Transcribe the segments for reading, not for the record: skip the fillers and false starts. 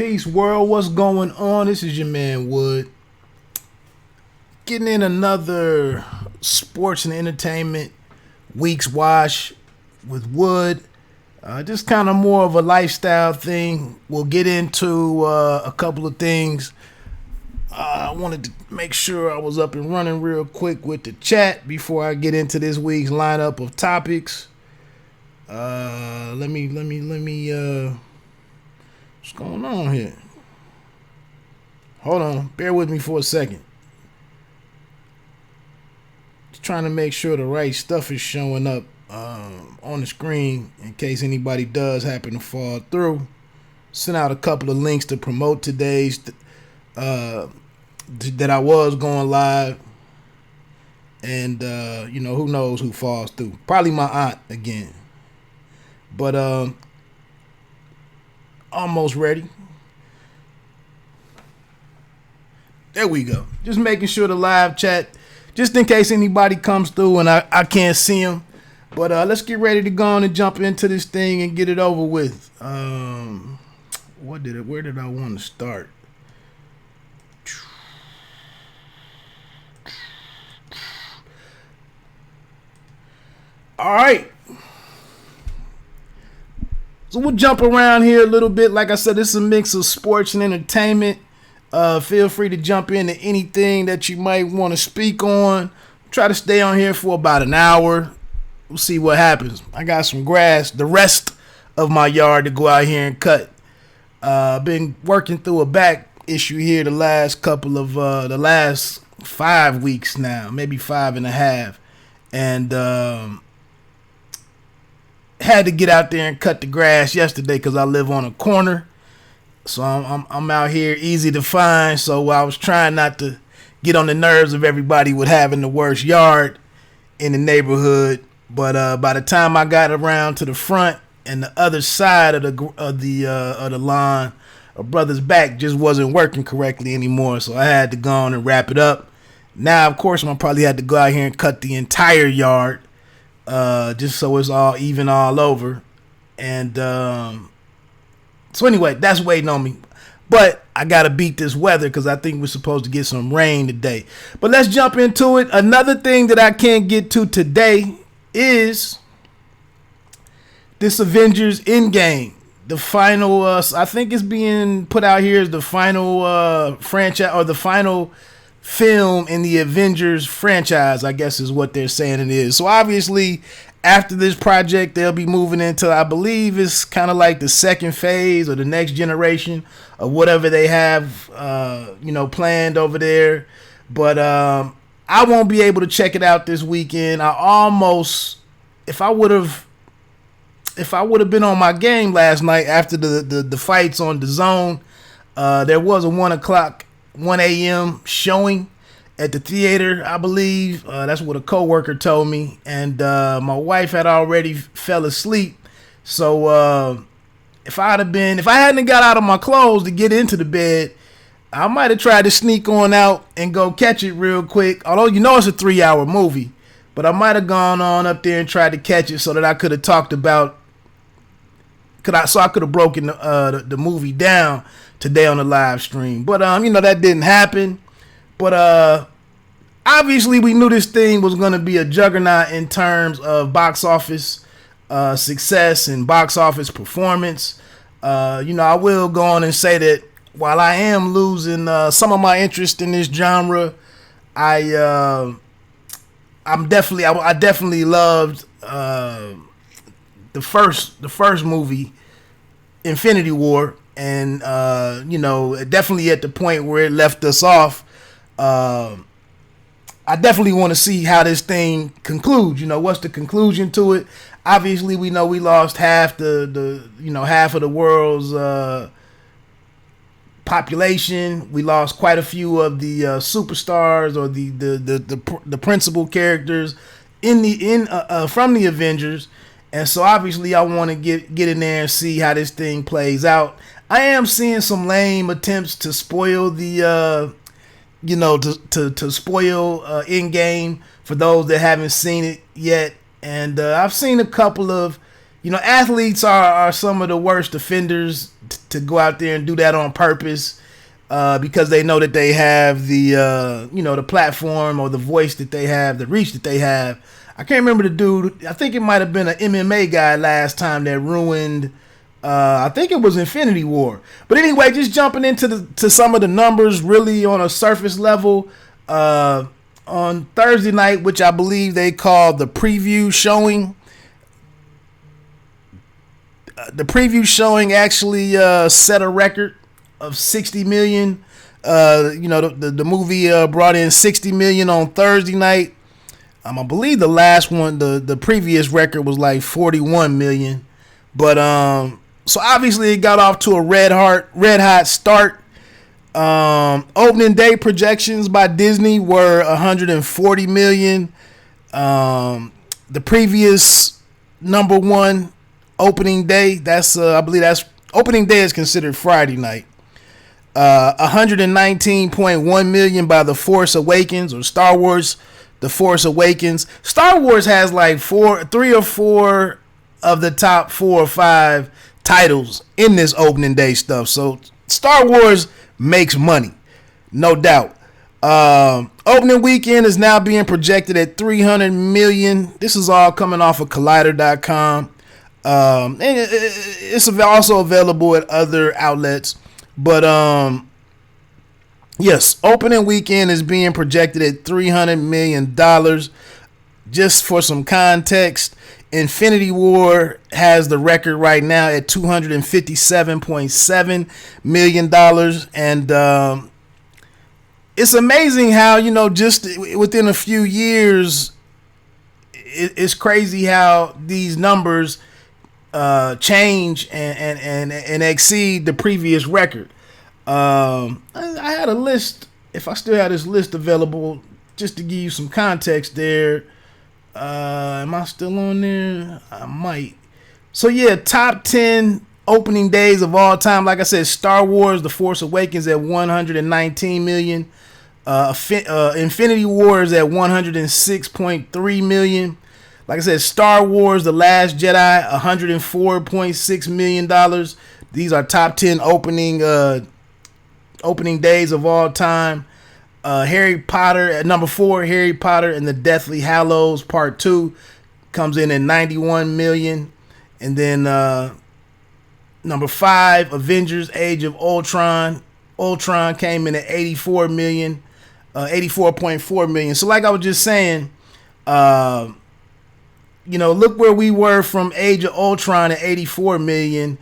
Peace, world. What's going on? This is your man Wood. Getting in another sports and entertainment week's wash with Wood. Just kind of more of a lifestyle thing. We'll get into a couple of things. I wanted to make sure I was up and running real quick with the chat before I get into this week's lineup of topics. Let me. What's going on here? Hold on. Bear with me for a second. Just trying to make sure the right stuff is showing up on the screen in case anybody does happen to fall through. Sent out a couple of links to promote today's that I was going live. And, who knows who falls through. Probably my aunt again. But, almost ready. There we go. Just making sure the live chat, just in case anybody comes through and I can't see them. But let's get ready to go on and jump into this thing and get it over with. Where did I want to start? All right. So we'll jump around here a little bit. Like I said, this is a mix of sports and entertainment. Feel free to jump into anything that you might want to speak on. Try to stay on here for about an hour. We'll see what happens. I got some grass, the rest of my yard to go out here and cut. Been working through a back issue here the last 5 weeks now, maybe 5.5. And had to get out there and cut the grass yesterday because I live on a corner. So I'm out here easy to find. So I was trying not to get on the nerves of everybody with having the worst yard in the neighborhood. But by the time I got around to the front and the other side of the lawn, a brother's back just wasn't working correctly anymore. So I had to go on and wrap it up. Now, of course, I'm gonna probably have to go out here and cut the entire yard. Just so it's all even all over. And so anyway, that's waiting on me. But I got to beat this weather because I think we're supposed to get some rain today. But let's jump into it. Another thing that I can't get to today is this Avengers Endgame. The final, I think it's being put out here as the final franchise or the final film in the Avengers franchise, I guess is what they're saying it is. So obviously after this project they'll be moving into, I believe it's kind of like the second phase or the next generation of whatever they have planned over there. But I won't be able to check it out this weekend. I almost, if I would have been on my game last night after the fights on the zone, there was a 1 a.m. showing at the theater, I believe. That's what a coworker told me. And my wife had already fell asleep. So if I hadn't got out of my clothes to get into the bed, I might have tried to sneak on out and go catch it real quick. Although it's a 3-hour movie. But I might have gone on up there and tried to catch it so that I could have talked about I could have broken the movie down today on the live stream. But that didn't happen. But obviously we knew this thing was going to be a juggernaut in terms of box office success and box office performance. I will go on and say that while I am losing some of my interest in this genre, I definitely loved the first movie, Infinity War, and definitely at the point where it left us off. I definitely want to see how this thing concludes. What's the conclusion to it? Obviously, we know we lost half half of the world's population. We lost quite a few of the superstars or the principal characters from the Avengers. And so obviously I want to get in there and see how this thing plays out. I am seeing some lame attempts to spoil the to spoil Endgame for those that haven't seen it yet. And I've seen a couple of, athletes are some of the worst offenders to go out there and do that on purpose, because they know that they have the the platform or the voice that they have, the reach that they have. I can't remember the dude. I think it might have been an MMA guy last time that ruined. I think it was Infinity War. But anyway, just jumping into some of the numbers, really on a surface level. On Thursday night, which I believe they called the preview showing. The preview showing actually set a record of 60 million. The movie brought in 60 million on Thursday night. I believe the last one, the previous record was like 41 million. But so obviously it got off to a red hot start. Opening day projections by Disney were 140 million. The previous number one opening day, I believe that's opening day is considered Friday night. 119.1 million by The Force Awakens, or Star Wars The Force Awakens. Star Wars has like 3 or 4 of the top 4 or 5 titles in this opening day stuff. So Star Wars makes money, no doubt. Opening weekend is now being projected at 300 million. This is all coming off of Collider.com. And it's also available at other outlets. But yes, opening weekend is being projected at $300 million. Just for some context, Infinity War has the record right now at $257.7 million. And it's amazing how, just within a few years, it's crazy how these numbers change and exceed the previous record. I had a list, if I still had this list available, just to give you some context there. Am I still on there? I might. So yeah, top 10 opening days of all time. Like I said, Star Wars The Force Awakens at 119 million. Infinity War is at 106.3 million. Like I said, Star Wars The Last Jedi, $104.6 million. These are top 10 opening days of all time. Harry Potter at number 4, Harry Potter and the Deathly Hallows Part 2 comes in at 91 million. And then number 5, Avengers Age of Ultron. Ultron came in at 84 million, 84.4 million. So like I was just saying, look where we were from Age of Ultron at 84 million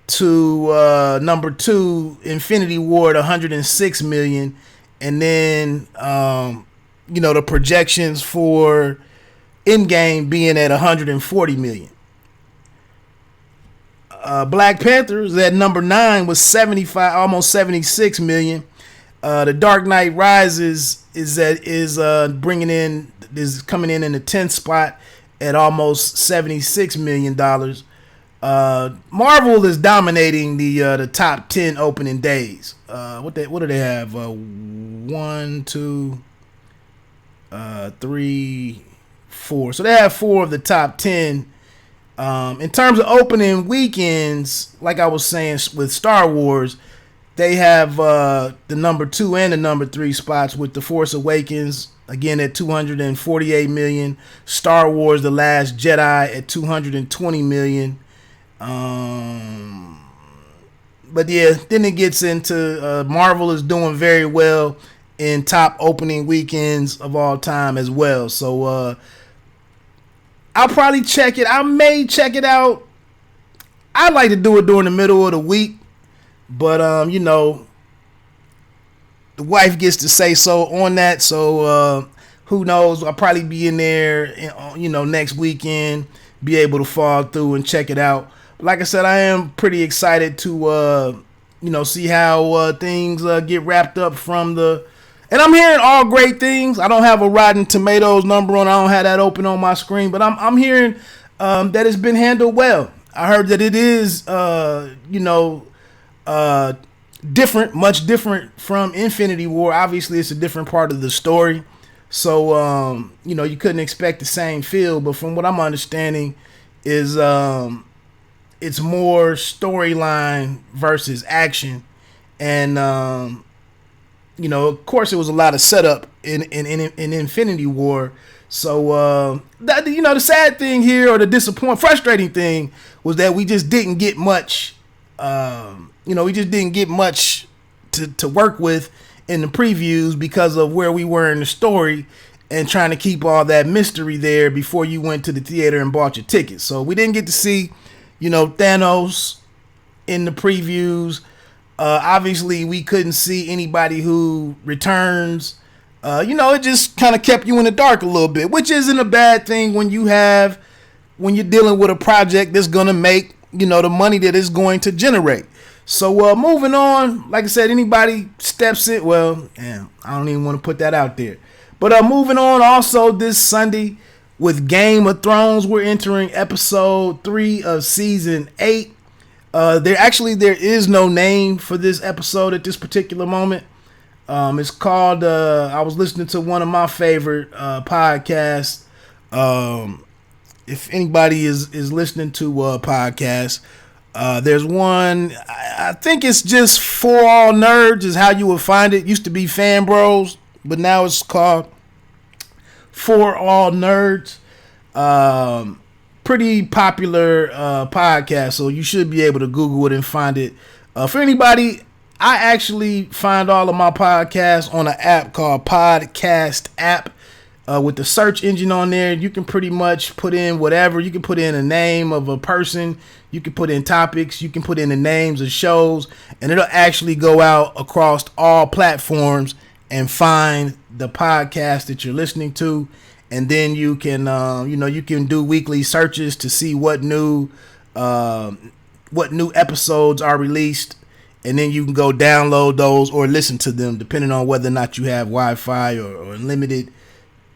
to number 2, Infinity War at 106 million. And then, the projections for Endgame being at 140 million. Black Panther is at number 9 with 75, almost 76 million. The Dark Knight Rises is coming in the 10th spot at almost $76 million. Marvel is dominating the top 10 opening days. What do they have? 1, 2, 3, 4. So they have 4 of the top 10. In terms of opening weekends, like I was saying with Star Wars, they have the number 2 and the number 3 spots with The Force Awakens again at 248 million. Star Wars The Last Jedi at 220 million. But yeah, then it gets into Marvel is doing very well in top opening weekends of all time as well. So I'll probably check it. I may check it out. I like to do it during the middle of the week, but the wife gets to say so on that. So who knows? I'll probably be in there, next weekend, be able to fall through and check it out. Like I said, I am pretty excited to, see how things get wrapped up from the. And I'm hearing all great things. I don't have a Rotten Tomatoes number on. I don't have that open on my screen, but I'm hearing that it's been handled well. I heard that it is, different, much different from Infinity War. Obviously, it's a different part of the story, so you couldn't expect the same feel. But from what I'm understanding, is it's more storyline versus action, and of course, it was a lot of setup in Infinity War. So the sad thing here, or the frustrating thing, was that we just didn't get much. We just didn't get much to work with in the previews because of where we were in the story and trying to keep all that mystery there before you went to the theater and bought your tickets. So we didn't get to see, Thanos in the previews. Obviously, we couldn't see anybody who returns. It just kind of kept you in the dark a little bit, which isn't a bad thing when you're dealing with a project that's going to make, the money that it's going to generate. So moving on, like I said, anybody steps in, well, I don't even want to put that out there. But moving on, also this Sunday with Game of Thrones, we're entering episode 3 of season 8. There is no name for this episode at this particular moment. It's called, I was listening to one of my favorite podcasts. If anybody is listening to podcasts, there's one, I think it's just For All Nerds is how you would find it. Used to be Fan Bros, but now it's called For All Nerds. Pretty popular podcast, so you should be able to Google it and find it. For anybody, I actually find all of my podcasts on an app called Podcast App. With the search engine on there, you can pretty much put in whatever. You can put in a name of a person, you can put in topics, you can put in the names of shows, and it'll actually go out across all platforms and find the podcast that you're listening to. And then you can, you can do weekly searches to see what new episodes are released, and then you can go download those or listen to them, depending on whether or not you have Wi-Fi or unlimited,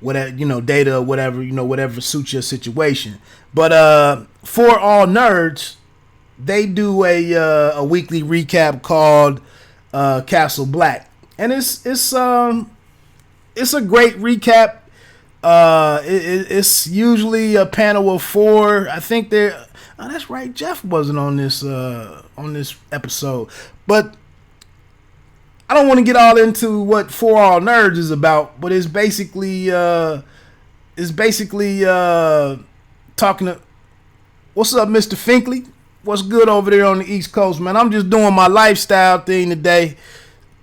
whatever, data or whatever, whatever suits your situation. But For All Nerds, they do a weekly recap called Castle Black, and it's a great recap. It's usually a panel of 4. I think that's right, Jeff wasn't on this episode, but I don't want to get all into what For All Nerds is about, but it's basically talking to, what's up, Mr. Finkley? What's good over there on the East Coast, man? I'm just doing my lifestyle thing today.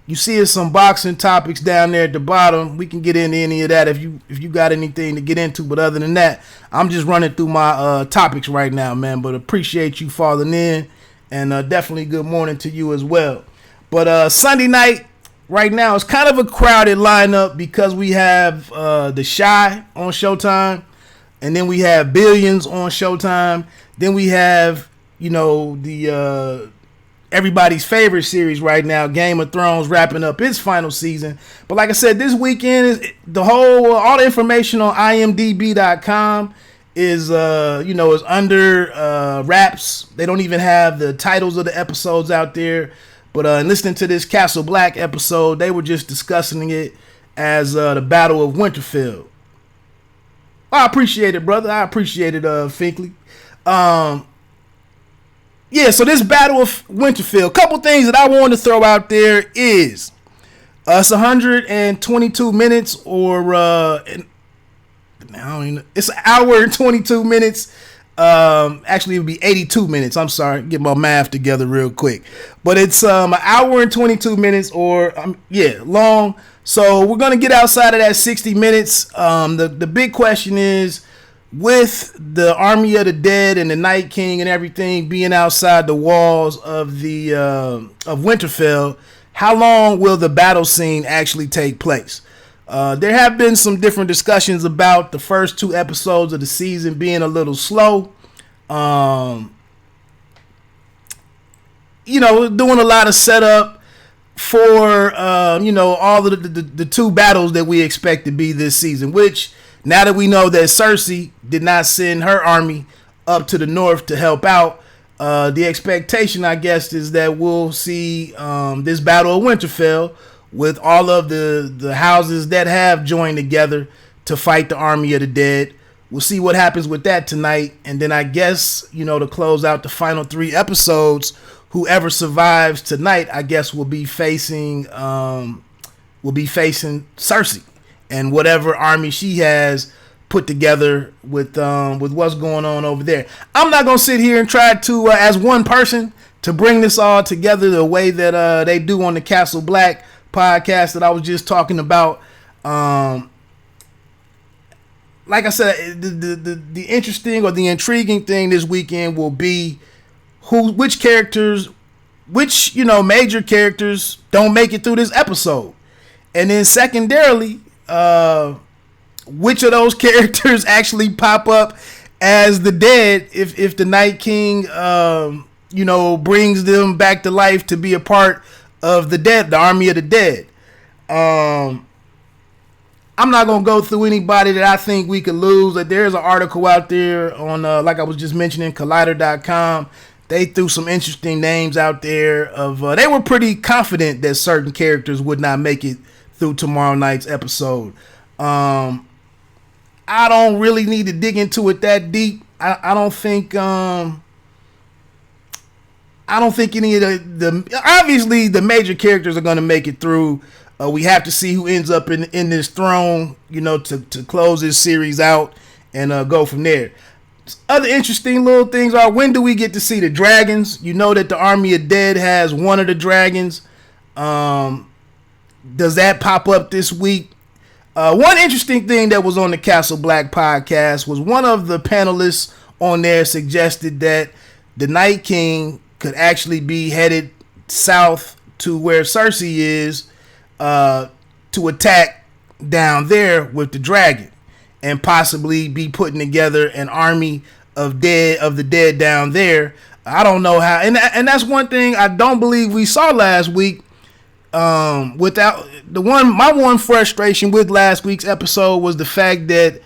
You see some boxing topics down there at the bottom. We can get into any of that if you got anything to get into. But other than that, I'm just running through my topics right now, man. But appreciate you falling in, and definitely good morning to you as well. But Sunday night right now is kind of a crowded lineup because we have The Chi on Showtime, and then we have Billions on Showtime. Then we have the everybody's favorite series right now, Game of Thrones, wrapping up its final season. But like I said, this weekend is all the information on IMDb.com is is under wraps. They don't even have the titles of the episodes out there. But in listening to this Castle Black episode, they were just discussing it as the Battle of Winterfell. I appreciate it, brother. I appreciate it, Finkley. So this Battle of Winterfell, a couple things that I wanted to throw out there is it's 122 minutes, or it's an hour and 22 minutes. Actually, it would be 82 minutes. I'm sorry, get my math together real quick. But it's an hour and 22 minutes, or long. So we're gonna get outside of that 60 minutes. The big question is, with the Army of the Dead and the Night King and everything being outside the walls of the of Winterfell, how long will the battle scene actually take place? There have been some different discussions about the first 2 episodes of the season being a little slow. Doing a lot of setup for all of the 2 battles that we expect to be this season, which, now that we know that Cersei did not send her army up to the north to help out, the expectation, I guess, is that we'll see this Battle of Winterfell with all of the houses that have joined together to fight the Army of the Dead. we'll see what happens with that tonight. And then I guess, to close out the final 3 episodes, whoever survives tonight, I guess will be facing Cersei and whatever army she has put together with what's going on over there. I'm not gonna sit here and try to as one person to bring this all together the way that they do on the Castle Black podcast that I was just talking about. Like I said, the interesting or the intriguing thing this weekend will be which major characters don't make it through this episode, and then secondarily, which of those characters actually pop up as the dead if the Night King brings them back to life to be a part of the army of the dead. I'm not going to go through anybody that I think we could lose. There's an article out there on, like I was just mentioning, Collider.com. They threw some interesting names out there. They were pretty confident that certain characters would not make it through tomorrow night's episode. I don't really need to dig into it that deep. I don't think any of the obviously the major characters are going to make it through. We have to see who ends up in this throne, to close this series out and go from there. Other interesting little things are, when do we get to see the dragons? You know that the Army of Dead has one of the dragons. Does that pop up this week? One interesting thing that was on the Castle Black podcast was one of the panelists on there suggested that the Night King could actually be headed south to where Cersei is, to attack down there with the dragon and possibly be putting together an army of the dead down there. I don't know how, and that's one thing I don't believe we saw last week. Without my one frustration with last week's episode was the fact that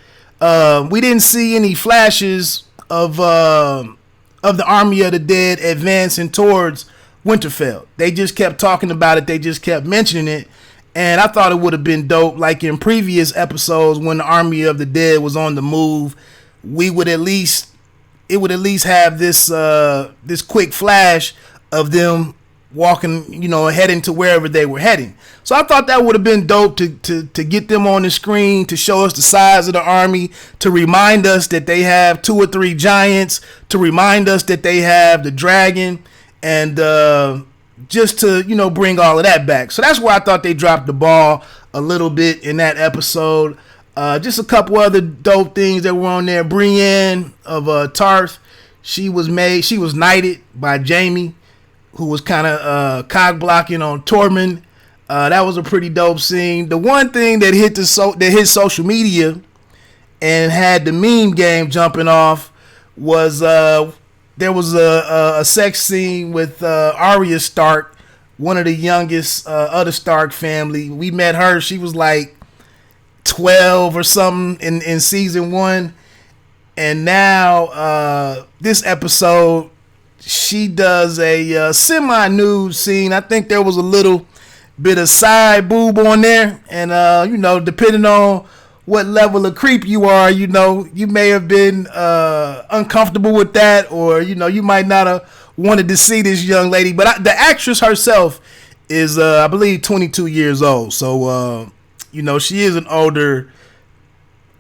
we didn't see any flashes of the army of the dead advancing towards Winterfell. They just kept talking about it. They just kept mentioning it. And I thought it would have been dope, like in previous episodes when the army of the dead was on the move, it would at least have this quick flash of them walking, heading to wherever they were heading. So I thought that would have been dope to get them on the screen, to show us the size of the army, to remind us that they have 2 or 3 giants, to remind us that they have the dragon, and just to, bring all of that back. So that's why I thought they dropped the ball a little bit in that episode. Just a couple other dope things that were on there. Brienne of Tarth, she was knighted by Jaime, who was kind of cog blocking on Tormund. That was a pretty dope scene. The one thing that hit social media and had the meme game jumping off was there was a sex scene with Arya Stark, one of the youngest of the Stark family. We met her. She was like 12 or something in season 1. And now this episode, she does a semi-nude scene. I think there was a little bit of side boob on there. And, depending on what level of creep you are, you may have been uncomfortable with that, or, you might not have wanted to see this young lady. But the actress herself is, I believe, 22 years old. So, she is an older,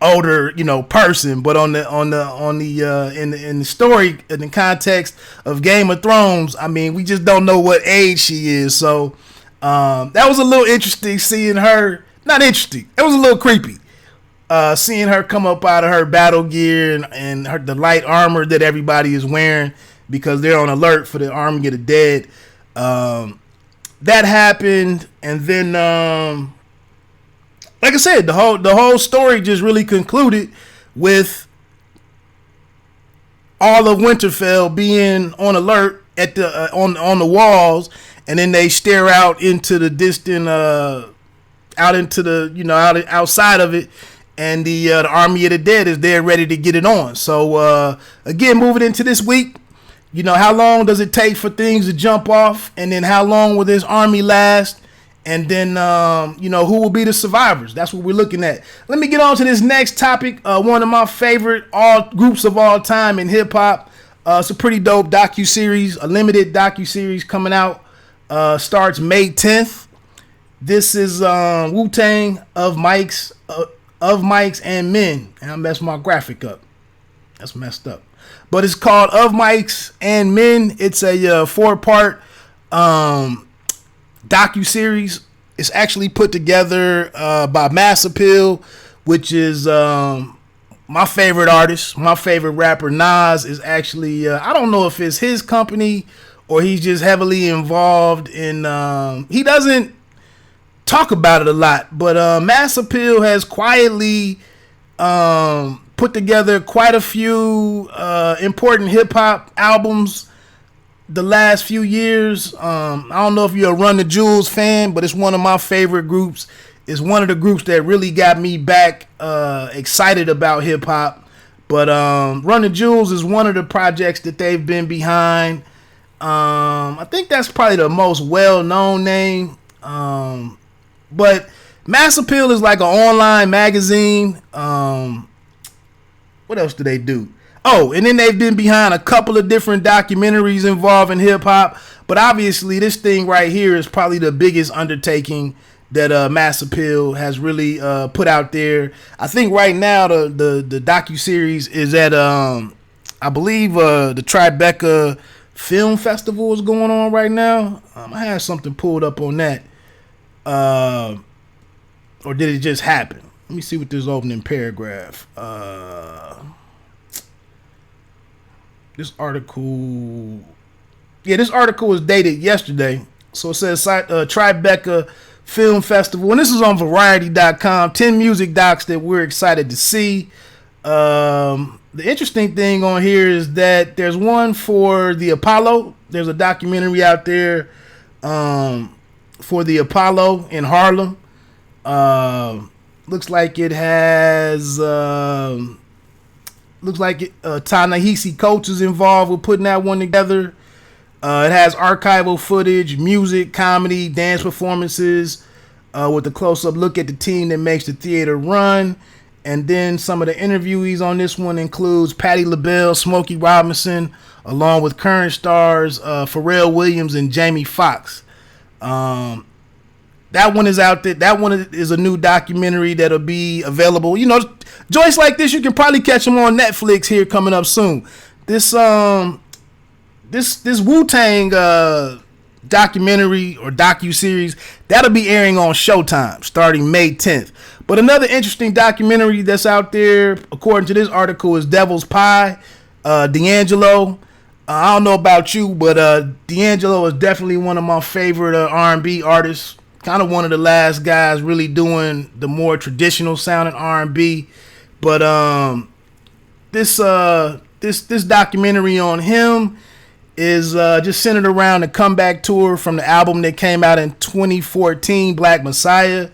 person. But in the story, in the context of Game of Thrones, I mean, we just don't know what age she is. So, that was a little interesting seeing her. Not interesting. It was a little creepy. Seeing her come up out of her battle gear and the light armor that everybody is wearing because they're on alert for the army of the dead. That happened, and then, like I said, the whole story just really concluded with all of Winterfell being on alert at the on the walls, and then they stare out into the distant, out into the outside of it. And the army of the dead is there ready to get it on. So, again, moving into this week, how long does it take for things to jump off? And then how long will this army last? And then, who will be the survivors? That's what we're looking at. Let me get on to this next topic. One of my favorite all groups of all time in hip hop. It's a pretty dope docuseries, a limited docuseries coming out. Starts May 10th. This is Wu-Tang of Mics and Men. And I messed my graphic up. That's messed up. But it's called Of Mics and Men. It's a 4-part docuseries. It's actually put together by Mass Appeal, which is my favorite artist, my favorite rapper. Nas is actually, I don't know if it's his company or he's just heavily involved in, he doesn't talk about it a lot, but Mass Appeal has quietly put together quite a few important hip-hop albums the last few years. I don't know if you're a Run the Jewels fan, but it's one of my favorite groups. It's one of the groups that really got me back excited about hip-hop. But Run the Jewels is one of the projects that they've been behind. I think that's probably the most well-known name. But Mass Appeal is like an online magazine. What else do they do? Oh, and then they've been behind a couple of different documentaries involving hip hop. But obviously, this thing right here is probably the biggest undertaking that Mass Appeal has really put out there. I think right now the docuseries is at I believe the Tribeca Film Festival is going on right now. I had something pulled up on that. Or did it just happen? Let me see what this opening paragraph. This article was dated yesterday. So it says Tribeca Film Festival. And this is on Variety.com. 10 music docs that we're excited to see. The interesting thing on here is that there's one for the Apollo. There's a documentary out there for the Apollo in Harlem. Looks like it has Ta-Nehisi Coates is involved with putting that one together. It has archival footage, music, comedy, dance performances with a close-up look at the team that makes the theater run. And then some of the interviewees on this one includes Patti LaBelle, Smokey Robinson, along with current stars Pharrell Williams and Jamie Foxx. That one is out there. That one is a new documentary that'll be available. You know, joints like this, you can probably catch them on Netflix here coming up soon. This Wu-Tang documentary or docuseries, that'll be airing on Showtime starting May 10th. But another interesting documentary that's out there, according to this article, is Devil's Pie. D'Angelo. I don't know about you, but D'Angelo is definitely one of my favorite R&B artists. Kind of one of the last guys really doing the more traditional sounding R&B. But this documentary on him is just centered around the comeback tour from the album that came out in 2014, Black Messiah.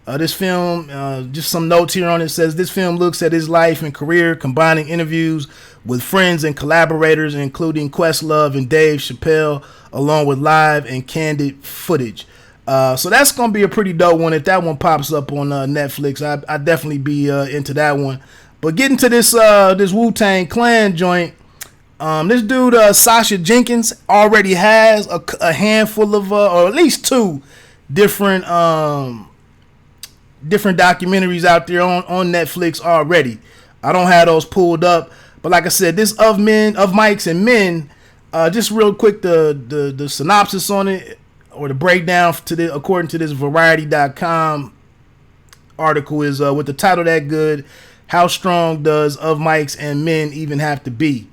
This film, just some notes here on it, says this film looks at his life and career, combining interviews with friends and collaborators, including Questlove and Dave Chappelle, along with live and candid footage. So that's going to be a pretty dope one. If that one pops up on Netflix, I'd definitely be into that one. But getting to this Wu-Tang Clan joint, this dude, Sasha Jenkins, already has a handful of, or at least 2 different documentaries out there on Netflix already. I don't have those pulled up. But like I said, this Of Mics and Men, just real quick, the synopsis on it, or the breakdown according to this Variety.com article is with the title that good, how strong does Of Mics and Men even have to be?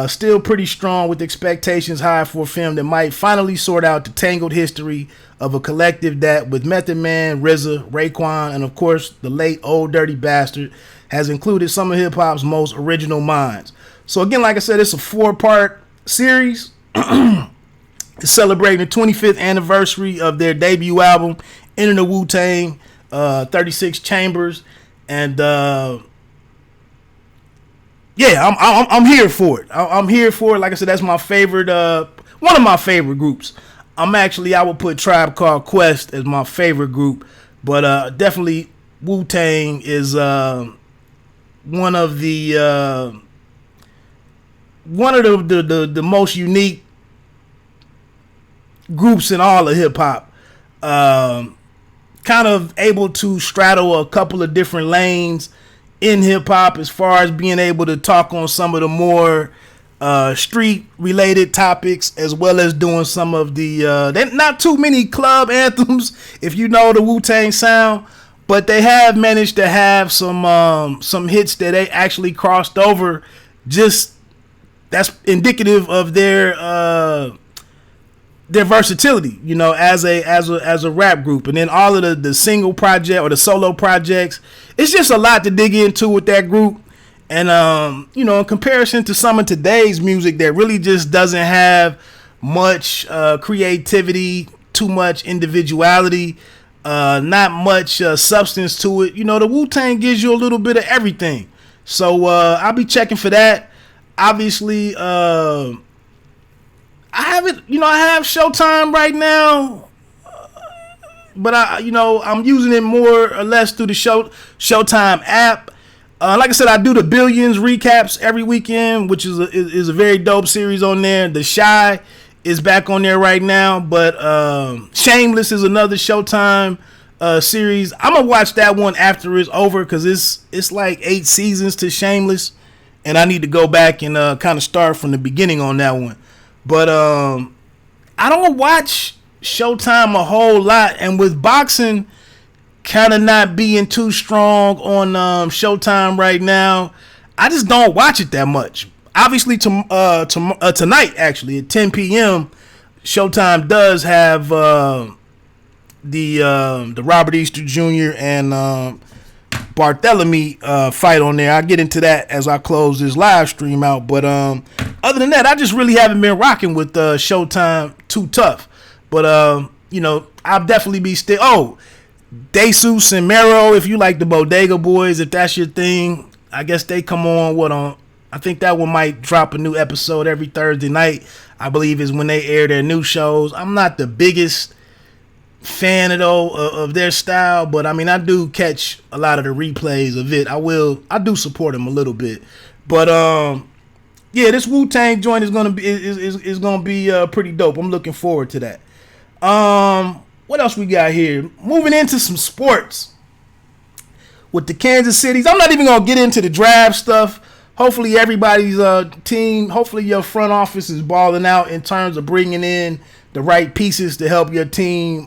Still pretty strong, with expectations high for a film that might finally sort out the tangled history of a collective that, with Method Man, RZA, Raekwon, and of course the late Old Dirty Bastard, has included some of hip-hop's most original minds. So again, like I said, it's a 4-part series. It's celebrating the 25th anniversary of their debut album, Enter the Wu-Tang, 36 Chambers, and yeah, I'm here for it. I'm here for it. Like I said, that's my favorite, one of my favorite groups. I would put Tribe Called Quest as my favorite group, but definitely Wu-Tang is one of the the most unique groups in all of hip hop. Kind of able to straddle a couple of different lanes in hip hop as far as being able to talk on some of the more street related topics, as well as doing some of the not too many club anthems if you know the Wu-Tang sound, but they have managed to have some hits that they actually crossed over. Just that's indicative of their versatility, you know, as a rap group. And then all of the single project or the solo projects, it's just a lot to dig into with that group. And you know, in comparison to some of today's music that really just doesn't have much creativity, too much individuality, not much substance to it, you know, the Wu-Tang gives you a little bit of everything. So I'll be checking for that. Obviously, I have Showtime right now, but I'm using it more or less through the Showtime app. Like I said, I do the Billions recaps every weekend, which is a very dope series on there. The Shy is back on there right now, but Shameless is another Showtime series. I'm gonna watch that one after it's over because it's like 8 seasons to Shameless, and I need to go back and kind of start from the beginning on that one. But I don't watch Showtime a whole lot, and with boxing kind of not being too strong on Showtime right now, I just don't watch it that much. Obviously, tonight actually at 10 p.m., Showtime does have the Robert Easter Jr. and Bartholomew fight on there. I'll get into that as I close this live stream out. But other than that, I just really haven't been rocking with Showtime too tough. But I'll definitely be still. Oh, DeSuce and Mero, if you like the Bodega Boys, if that's your thing, I guess they come on I think that one might drop a new episode every Thursday night, I believe is when they air their new shows. I'm not the biggest fan of their style, but I mean, I do catch a lot of the replays of it. I do support them a little bit, but yeah, this Wu-Tang joint is gonna be pretty dope. I'm looking forward to that. What else we got here? Moving into some sports with the Kansas Cities. I'm not even gonna get into the draft stuff. Hopefully everybody's team, hopefully your front office is balling out in terms of bringing in the right pieces to help your team,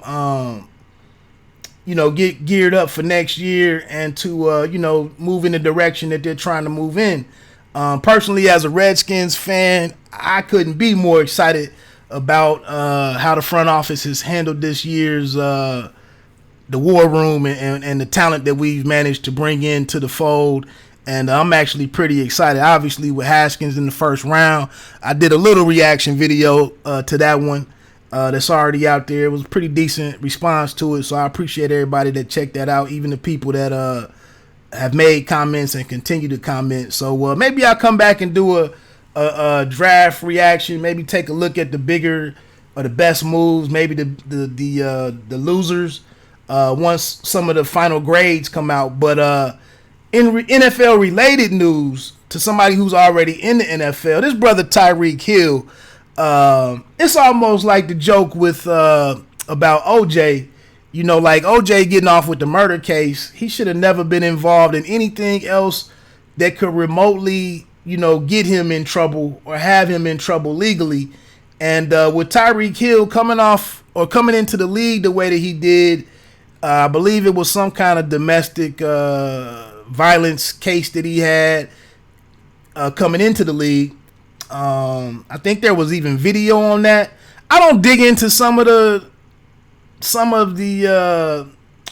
get geared up for next year and to, move in the direction that they're trying to move in. Personally, as a Redskins fan, I couldn't be more excited about how the front office has handled this year's the war room and the talent that we've managed to bring into the fold. And I'm actually pretty excited. Obviously, with Haskins in the first round, I did a little reaction video to that one that's already out there. It was a pretty decent response to it, so I appreciate everybody that checked that out, even the people that have made comments and continue to comment. So maybe I'll come back and do a draft reaction, maybe take a look at the bigger or the best moves, maybe the losers once some of the final grades come out. But in NFL related news, to somebody who's already in the NFL, this brother Tyreek Hill, it's almost like the joke with about OJ. Like OJ getting off with the murder case, he should have never been involved in anything else that could remotely, get him in trouble or have him in trouble legally. And with Tyreek Hill coming into the league the way that he did, I believe it was some kind of domestic violence case that he had coming into the league. I think there was even video on that. I don't dig into some of the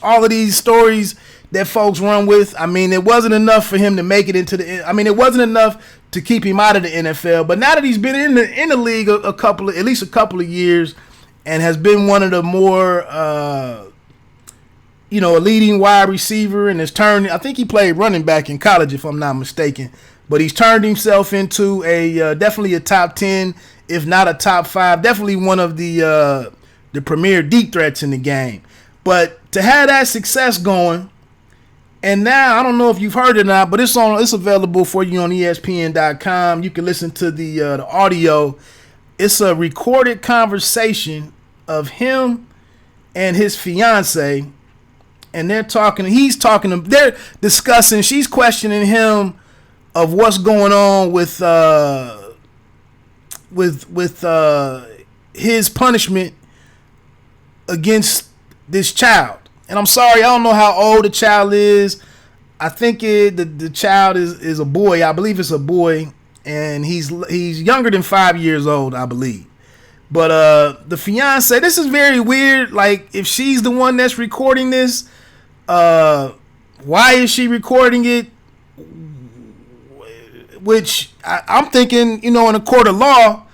all of these stories that folks run with. I mean, it wasn't enough for him to make it into it wasn't enough to keep him out of the NFL. But now that he's been in the league at least a couple of years, and has been one of the more a leading wide receiver, and has turned, I think he played running back in college if I'm not mistaken, but he's turned himself into a definitely a top 10, if not a top 5, definitely one of the the premier deep threats in the game. But to have that success going, and now I don't know if you've heard it or not, but it's available for you on ESPN.com. You can listen to the audio. It's a recorded conversation of him and his fiance, and they're discussing. She's questioning him of what's going on with his punishment against this child. And I'm sorry, I don't know how old the child is. I think the child is a boy. I believe it's a boy, and he's younger than 5 years old, I believe. But the fiance, this is very weird. Like, if she's the one that's recording this, why is she recording it? Which I'm thinking, in a court of law,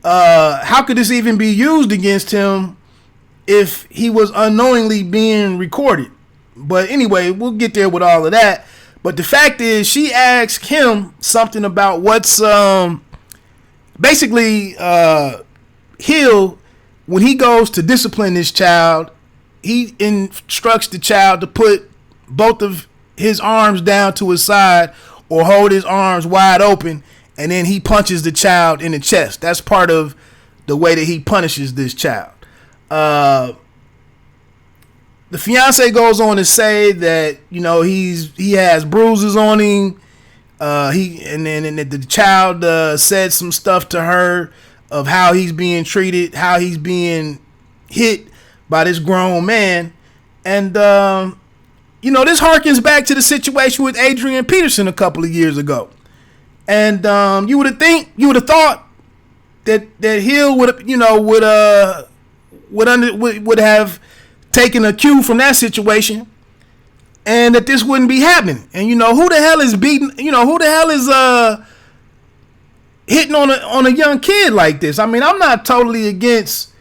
how could this even be used against him if he was unknowingly being recorded? But anyway, we'll get there with all of that. But the fact is, she asked him something about what's basically Hill, when he goes to discipline this child, he instructs the child to put both of his arms down to his side or hold his arms wide open, and then he punches the child in the chest. That's part of the way that he punishes this child. The fiance goes on to say that he has bruises on him. The child said some stuff to her of how he's being treated, how he's being hit by this grown man, and this harkens back to the situation with Adrian Peterson a couple of years ago. And you would have thought that Hill would have taken a cue from that situation, and that this wouldn't be happening. And who the hell is beating? Who the hell is hitting on a young kid like this? I mean, I'm not totally against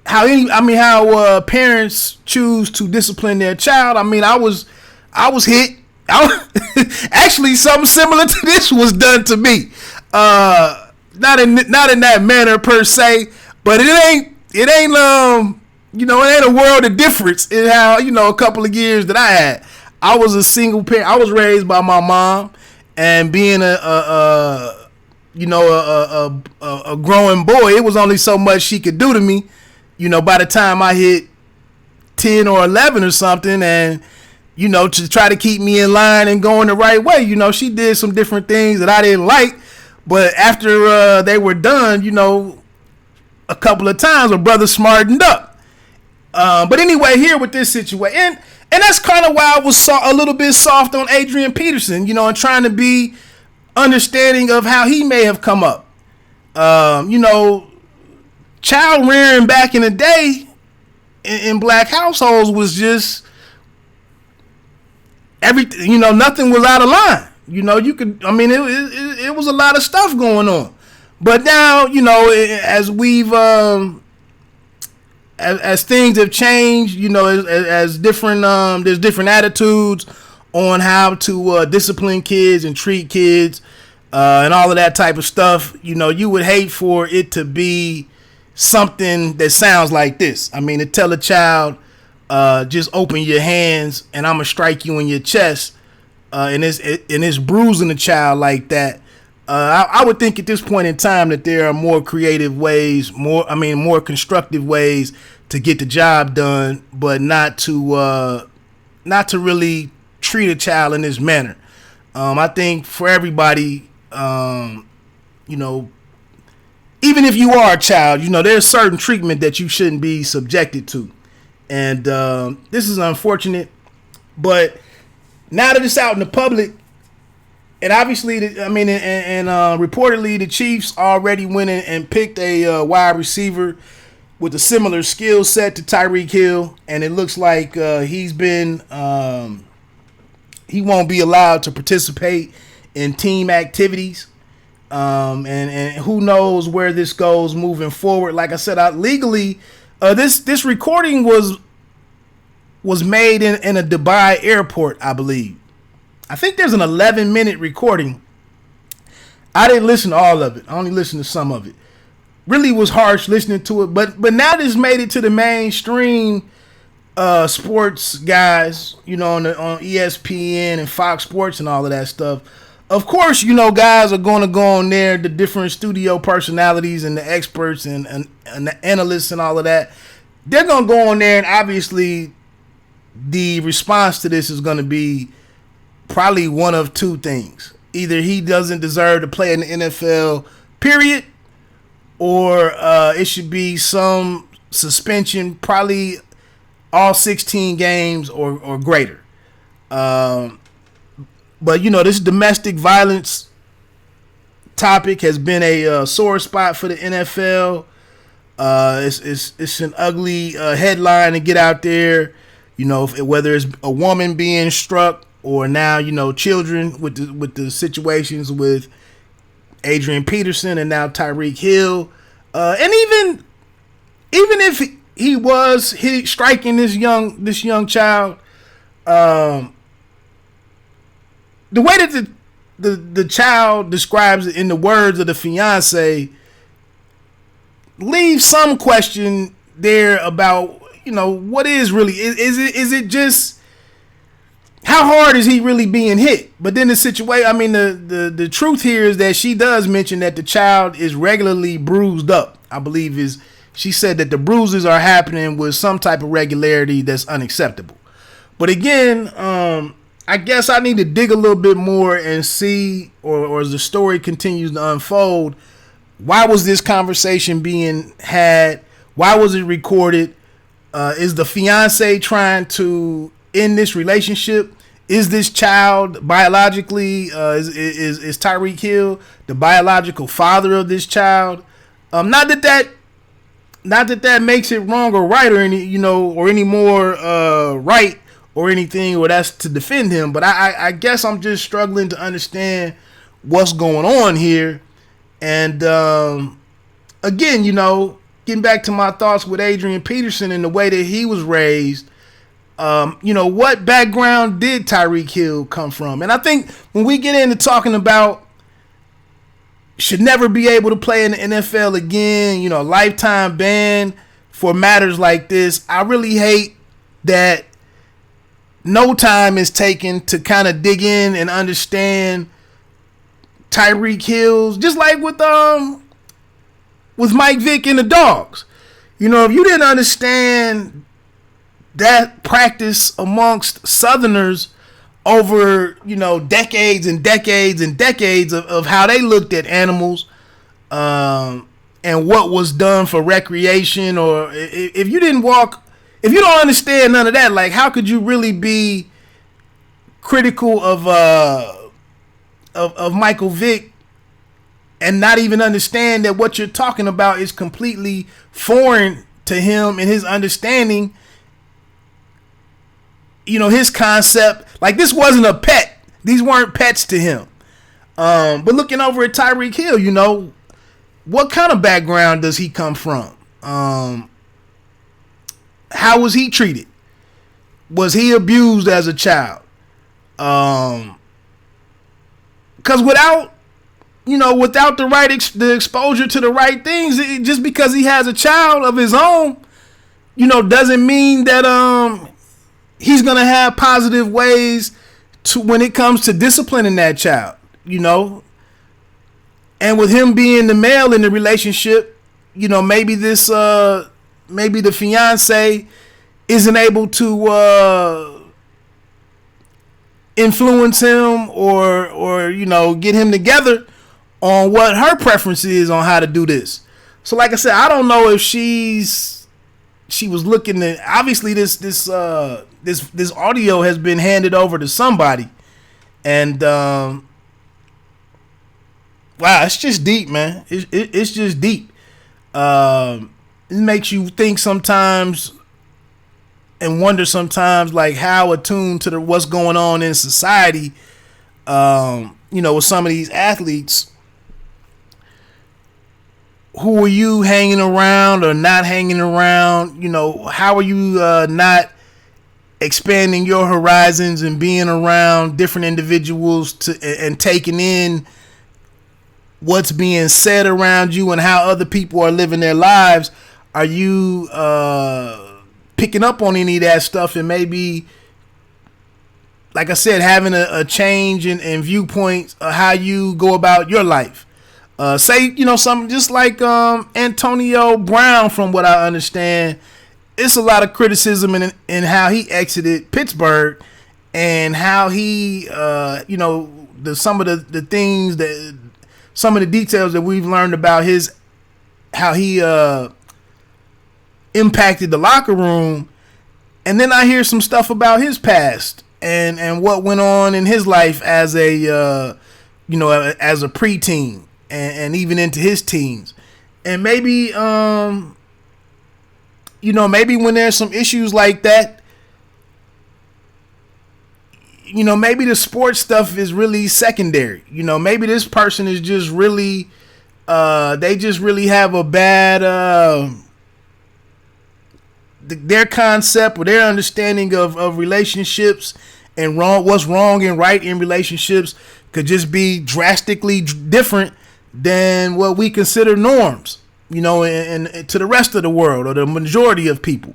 how parents choose to discipline their child. I mean, I was hit. Actually, something similar to this was done to me. Not in that manner per se, but it ain't it ain't a world of difference in how, a couple of years that I had. I was a single parent. I was raised by my mom, and being a growing boy, it was only so much she could do to me. By the time I hit 10 or 11 or something, and to try to keep me in line and going the right way, she did some different things that I didn't like. But after they were done, a couple of times, my brother smartened up. But anyway, here with this situation, and that's kind of why I was a little bit soft on Adrian Peterson, and trying to be understanding of how he may have come up. Child rearing back in the day in black households was just everything. Nothing was out of line. It was a lot of stuff going on. But now, as we've as things have changed, as different there's different attitudes on how to discipline kids and treat kids and all of that type of stuff. You would hate for it to be something that sounds like this. I mean, to tell a child, just open your hands and I'm gonna strike you in your chest, and it's bruising the child like that. I would think at this point in time that there are more creative ways, more constructive ways to get the job done, but not to really treat a child in this manner. I think for everybody, even if you are a child, there's certain treatment that you shouldn't be subjected to. And this is unfortunate, but now that it's out in the public, and obviously, reportedly the Chiefs already went in and picked a wide receiver with a similar skill set to Tyreek Hill, and it looks like he won't be allowed to participate in team activities. And who knows where this goes moving forward. Like I said, legally, this recording was made in a Dubai airport, I believe. I think there's an 11-minute recording. I didn't listen to all of it. I only listened to some of it. really was harsh listening to it. But now this made it to the mainstream sports guys, on ESPN and Fox Sports and all of that stuff. Of course, guys are going to go on there, the different studio personalities and the experts and the analysts and all of that. They're going to go on there, and obviously the response to this is going to be probably one of two things. Either he doesn't deserve to play in the NFL, period, or it should be some suspension, probably all 16 games or greater. But, this domestic violence topic has been a sore spot for the NFL. It's an ugly headline to get out there, whether it's a woman being struck or now, children with the situations with Adrian Peterson and now Tyreek Hill. And even if he was striking this young child, the way that the child describes it in the words of the fiance leaves some question there about what is really is it just how hard is he really being hit? But then the situation, I mean, the truth here is that she does mention that the child is regularly bruised up. I believe she said that the bruises are happening with some type of regularity that's unacceptable. But again, I guess I need to dig a little bit more and see, or as the story continues to unfold, why was this conversation being had? Why was it recorded? Is the fiance trying to end this relationship? Is this child biologically, is Tyreek Hill the biological father of this child? Not that makes it wrong or right or any more right or anything, or that's to defend him. But I guess I'm just struggling to understand what's going on here. And again, getting back to my thoughts with Adrian Peterson and the way that he was raised, what background did Tyreek Hill come from? And I think when we get into talking about should never be able to play in the NFL again, lifetime ban for matters like this, I really hate that no time is taken to kind of dig in and understand Tyreek Hill's, just like with Mike Vick and the Dogs. If you didn't understand that practice amongst Southerners over, decades and decades and decades of how they looked at animals and what was done for recreation, or if you don't understand none of that, like how could you really be critical of Michael Vick and not even understand that what you're talking about is completely foreign to him and his understanding, his concept. Like, this wasn't a pet. These weren't pets to him. But looking over at Tyreek Hill, what kind of background does he come from? How was he treated? Was he abused as a child? Because without the exposure to the right things, just because he has a child of his own, doesn't mean that he's gonna have positive ways to when it comes to disciplining that child. And with him being the male in the relationship, maybe the fiance isn't able to influence him or get him together on what her preference is on how to do this. So like I said, I don't know if she was looking at, obviously this audio has been handed over to somebody, and wow, it's just deep, man. It's just deep. It makes you think sometimes and wonder sometimes, like, how attuned to what's going on in society, with some of these athletes. Who are you hanging around or not hanging around? How are you not expanding your horizons and being around different individuals and taking in what's being said around you and how other people are living their lives, are you picking up on any of that stuff and maybe, like I said, having a change in viewpoints of how you go about your life? Say, something just like Antonio Brown, from what I understand, it's a lot of criticism in how he exited Pittsburgh and how he, some of the things that, some of the details that we've learned about how he impacted the locker room. And then I hear some stuff about his past and what went on in his life as a preteen and even into his teens. And maybe, maybe when there's some issues like that, maybe the sports stuff is really secondary. Maybe this person is just really, they just really have a bad, their concept or their understanding of relationships and what's wrong and right in relationships could just be drastically different than what we consider norms, and to the rest of the world or the majority of people.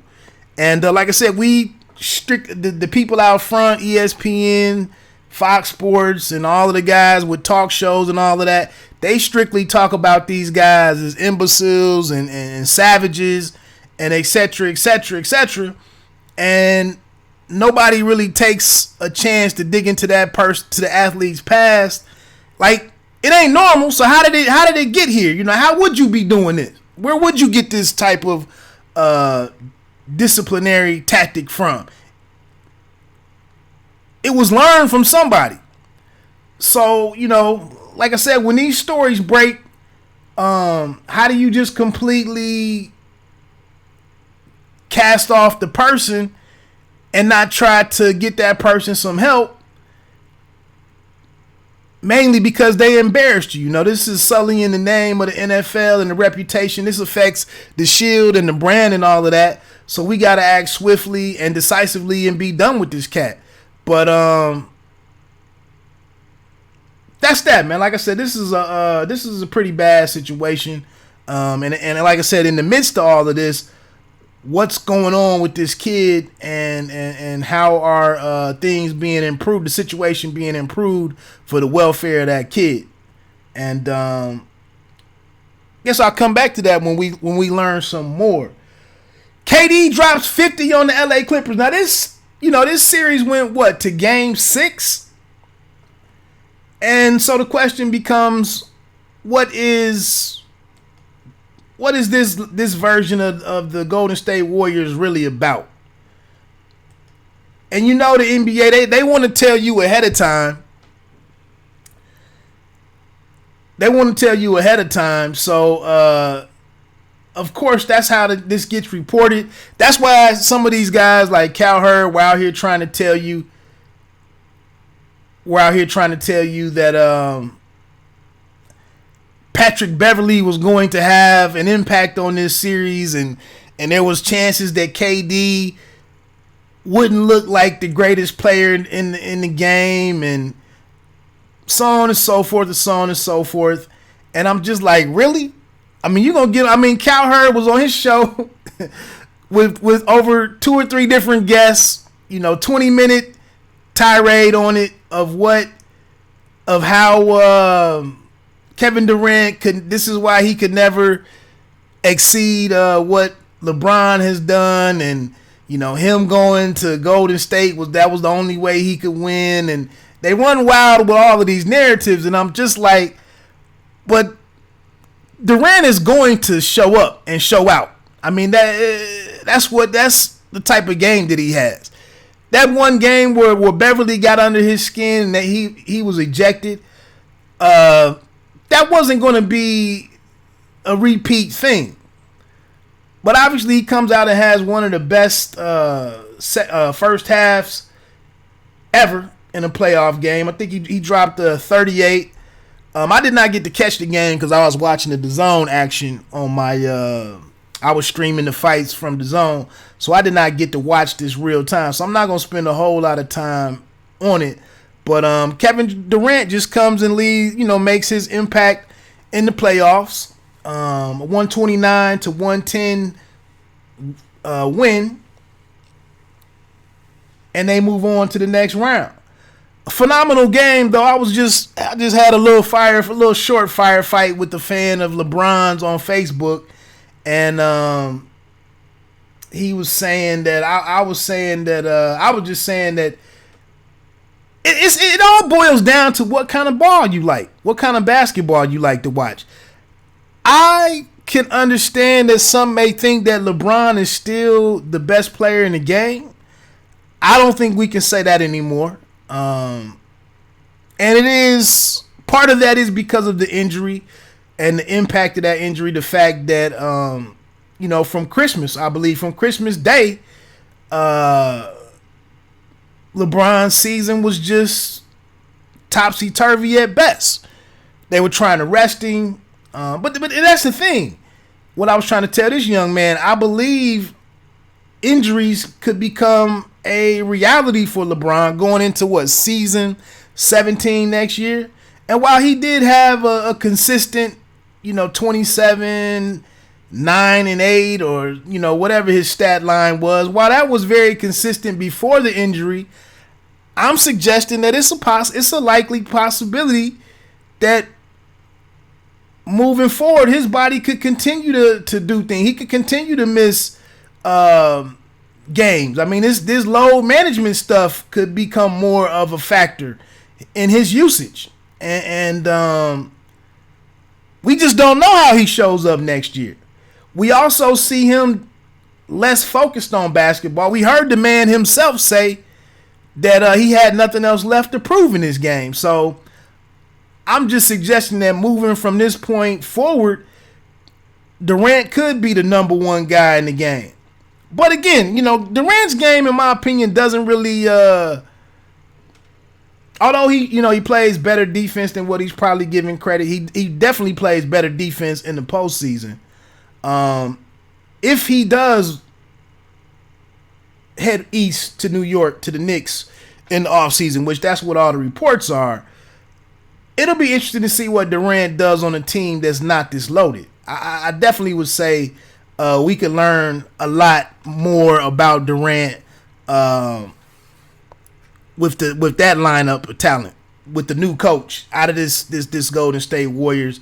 And like I said, the people out front, ESPN, Fox Sports, and all of the guys with talk shows and all of that, they strictly talk about these guys as imbeciles and savages and et cetera, et cetera, et cetera. And nobody really takes a chance to dig into that person, to the athlete's past. Like, it ain't normal. So how did it get here? How would you be doing this? Where would you get this type of disciplinary tactic from? It was learned from somebody. So, like I said, when these stories break, how do you just completely cast off the person and not try to get that person some help? Mainly because they embarrassed you. This is sullying the name of the NFL and the reputation. This affects the shield and the brand and all of that. So we got to act swiftly and decisively and be done with this cat. But that's that, man. Like I said, this is a pretty bad situation. And like I said, in the midst of all of this, what's going on with this kid and how are things being improved, the situation being improved for the welfare of that kid. And guess I'll come back to that when we learn some more. KD drops 50 on the LA Clippers. Now this series went to game 6? And so the question becomes, what is this version of the Golden State Warriors really about? And the NBA, they want to tell you ahead of time. So, of course, that's how this gets reported. That's why some of these guys like Cowherd were out here trying to tell you that Patrick Beverley was going to have an impact on this series, and there was chances that KD wouldn't look like the greatest player in the game, and so on and so forth, and so on and so forth. And I'm just like, really? Cowherd was on his show with over 2 or 3 different guests, 20-minute tirade on it of how Kevin Durant this is why he could never exceed what LeBron has done, and him going to Golden State was the only way he could win, and they run wild with all of these narratives, and I'm just like, but Durant is going to show up and show out. That's the type of game that he has. That one game where Beverly got under his skin and that he was ejected, that wasn't going to be a repeat thing. But obviously he comes out and has one of the best first halves ever in a playoff game. I think he dropped 38. I did not get to catch the game because I was watching the DAZN action on my I was streaming the fights from DAZN, so I did not get to watch this real time. So I'm not going to spend a whole lot of time on it. But Kevin Durant just comes and leaves, makes his impact in the playoffs, 129 to 110 win, and they move on to the next round. A phenomenal game, though. I just had a little short firefight with the fan of LeBron's on Facebook, and he was saying that I was saying that I was just saying that it all boils down to what kind of ball you like, what kind of basketball you like to watch. I can understand that some may think that LeBron is still the best player in the game. I don't think we can say that anymore. And it is, part of that is because of the injury and the impact of that injury. The fact that, from Christmas Day, LeBron's season was just topsy-turvy at best. They were trying to rest him. But that's the thing. What I was trying to tell this young man, I believe injuries could become a reality for LeBron going into season 17 next year. And while he did have a consistent, 27, 9 and 8, or whatever his stat line was, while that was very consistent before the injury, I'm suggesting that it's a likely possibility that moving forward, his body could continue to do things. He could continue to miss games. I mean, this load management stuff could become more of a factor in his usage. And we just don't know how he shows up next year. We also see him less focused on basketball. We heard the man himself say that he had nothing else left to prove in this game. So I'm just suggesting that moving from this point forward, Durant could be the number one guy in the game. But again, Durant's game, in my opinion, doesn't really, although he plays better defense than what he's probably given credit. He definitely plays better defense in the postseason. If he does head east to New York to the Knicks in the offseason, which that's what all the reports are, it'll be interesting to see what Durant does on a team that's not this loaded. I definitely would say we could learn a lot more about Durant with that lineup of talent, with the new coach out of this Golden State Warriors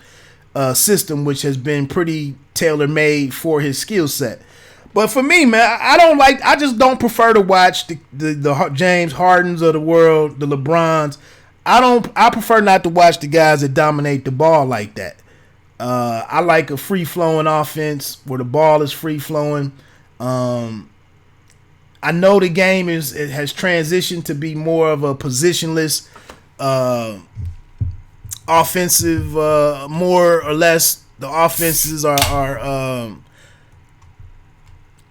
system, which has been pretty tailor-made for his skill set. But for me, man, I just don't prefer to watch the James Hardens of the world, the LeBrons. I prefer not to watch the guys that dominate the ball like that. I like a free-flowing offense where the ball is free-flowing. I know the game has transitioned to be more of a positionless offensive, more or less. The offenses are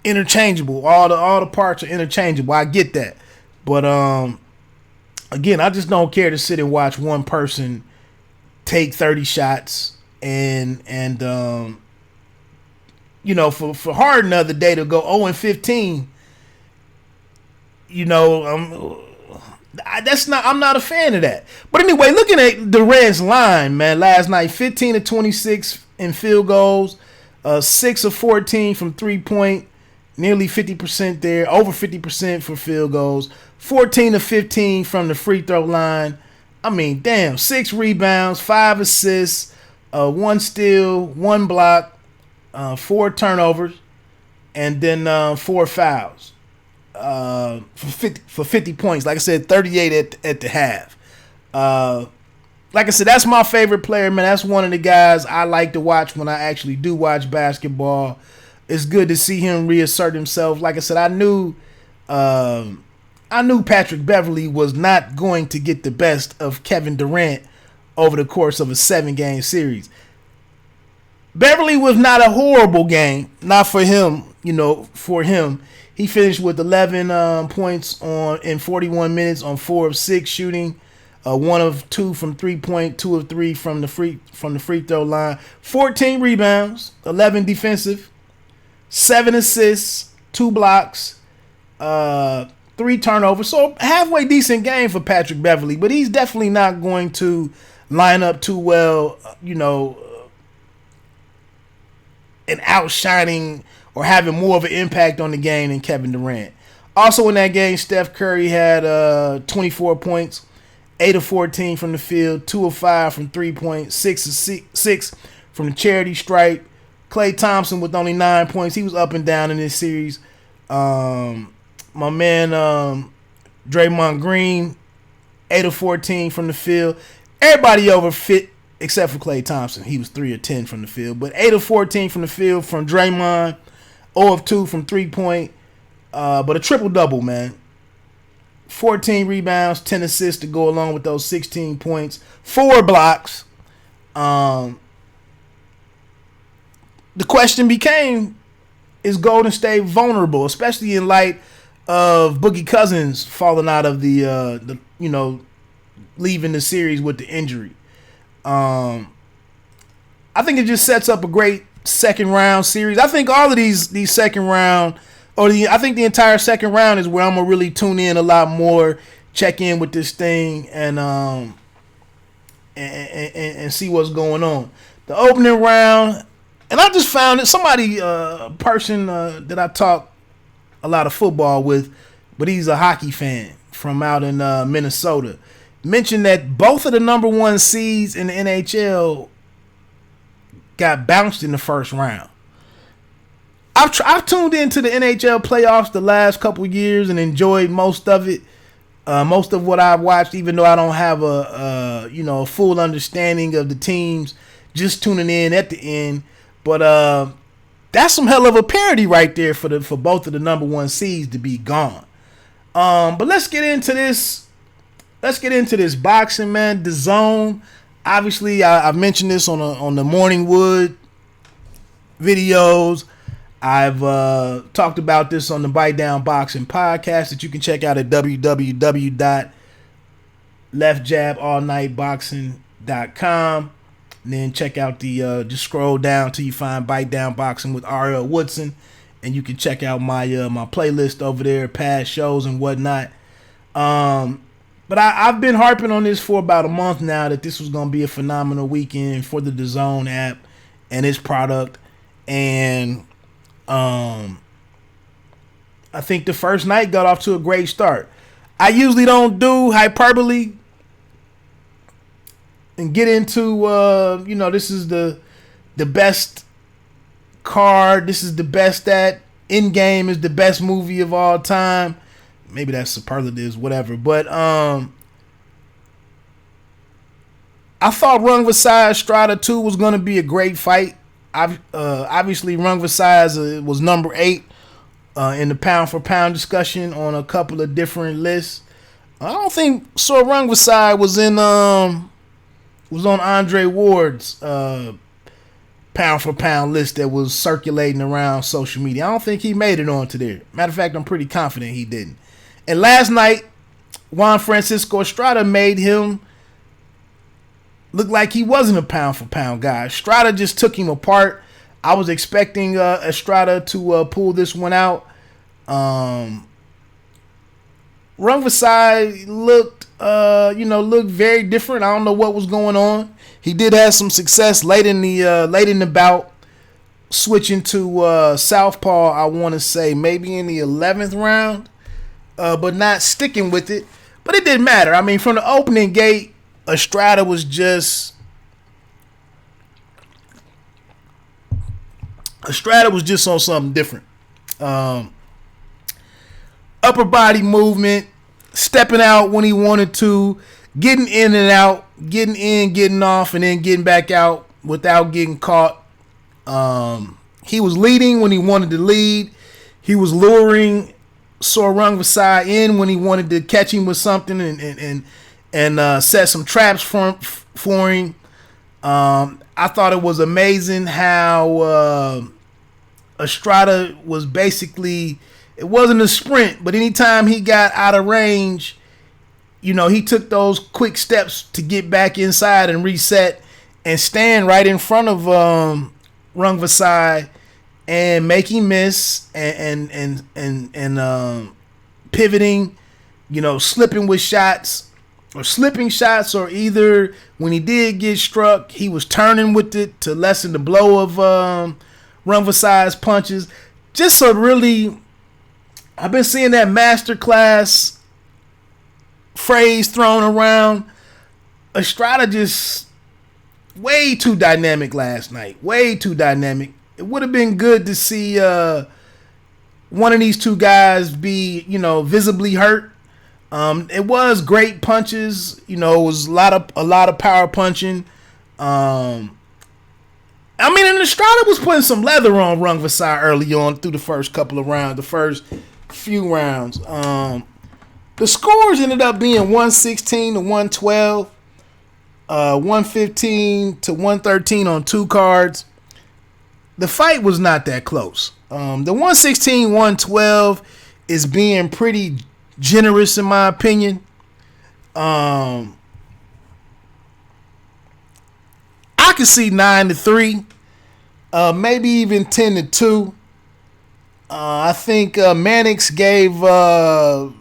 interchangeable. All the parts are interchangeable. I get that, but again, I just don't care to sit and watch one person take 30 shots and for Harden the other day to go 0-15. I'm not a fan of that. But anyway, looking at Durant's line, man, last night 15 of 26 in field goals, 6 of 14 from 3-point, nearly 50% there, over 50% for field goals, 14 of 15 from the free throw line. I mean, damn, 6 rebounds, 5 assists, 1 steal, 1 block, 4 turnovers, and then 4 fouls. For 50 points. Like I said, 38 at the half. Like I said, that's my favorite player, man. That's one of the guys I like to watch when I actually do watch basketball. It's good to see him reassert himself. Like I said, I knew Patrick Beverley was not going to get the best of Kevin Durant over the course of a 7-game series. Beverley was not a horrible game, not for him, for him. He finished with 11 points in 41 minutes on 4 of 6 shooting, 1 of 2 from 3-point, 2 of 3 from the free throw line, 14 rebounds, 11 defensive, 7 assists, 2 blocks, 3 turnovers. So halfway decent game for Patrick Beverley, but he's definitely not going to line up too well, an outshining or having more of an impact on the game than Kevin Durant. Also in that game, Steph Curry had 24 points, 8 of 14 from the field, 2 of 5 from 3-point, 6 of 6 from the charity stripe. Klay Thompson with only 9 points. He was up and down in this series. My man Draymond Green, 8 of 14 from the field. Everybody over fit except for Klay Thompson. He was 3 of 10 from the field. But 8 of 14 from the field from Draymond. 0 of 2 from 3-point. But a triple-double, man. 14 rebounds, 10 assists to go along with those 16 points. 4 blocks. The question became, is Golden State vulnerable, especially in light of Boogie Cousins falling out of the leaving the series with the injury. I think it just sets up a great second round series. I think all of these second round, I think the entire second round is where I'm gonna really tune in a lot more, check in with this thing, and see what's going on. The opening round, and I just found that somebody, a person that I talk a lot of football with, but he's a hockey fan from out in Minnesota, mentioned that both of the number 1 seeds in the NHL got bounced in the first round. I've tuned into the NHL playoffs the last couple years and enjoyed most of it, most of what I've watched, even though I don't have a full understanding of the teams. Just tuning in at the end, but that's some hell of a parity right there for both of the number 1 seeds to be gone. But let's get into this. Let's get into this boxing, man. The Zone. Obviously, I've mentioned this on the Morning Wood videos. I've talked about this on the Bite Down Boxing podcast that you can check out at www.leftjaballnightboxing.com. And then check out just scroll down till you find Bite Down Boxing with R.L. Woodson. And you can check out my playlist over there, past shows and whatnot. But I've been harping on this for about a month now, that this was going to be a phenomenal weekend for the DAZN app and its product. And I think the first night got off to a great start. I usually don't do hyperbole and get into, this is the best card. This is the best that Endgame is the best movie of all time. Maybe that's superlatives, whatever. But I thought Rungvisai Estrada 2 was going to be a great fight. Obviously, Rungvisai was number 8 in the pound-for-pound discussion on a couple of different lists. I don't think Rungvisai was on Andre Ward's pound-for-pound list that was circulating around social media. I don't think he made it onto there. Matter of fact, I'm pretty confident he didn't. And last night, Juan Francisco Estrada made him look like he wasn't a pound-for-pound guy. Estrada just took him apart. I was expecting Estrada to pull this one out. Rungvisai looked very different. I don't know what was going on. He did have some success late in the bout, switching to southpaw. I want to say maybe in the 11th round. But not sticking with it. But it didn't matter. I mean, from the opening gate, Estrada was just on something different. Upper body movement, stepping out when he wanted to, getting in and out, getting in, getting off, and then getting back out without getting caught. He was leading when he wanted to lead. He was luring Rungvisai in when he wanted to catch him with something and set some traps for him. I thought it was amazing how Estrada was basically, it wasn't a sprint, but anytime he got out of range, he took those quick steps to get back inside and reset and stand right in front of Rungvisai and make him miss and pivoting, slipping with shots or slipping shots, or either when he did get struck, he was turning with it to lessen the blow of Rung Vasai's punches. Just a really, I've been seeing that masterclass phrase thrown around. Estrada just way too dynamic last night. Way too dynamic. It would have been good to see one of these two guys be, visibly hurt. It was great punches. It was a lot of power punching. And Estrada was putting some leather on Rung Vasai early on through the first couple of rounds, the first few rounds. The scores ended up being 116 to 112, 115 to 113 on 2 cards. The fight was not that close. The 116-112 is being pretty generous in my opinion. I could see 9-3, maybe even 10-2. I think Mannix gave Rung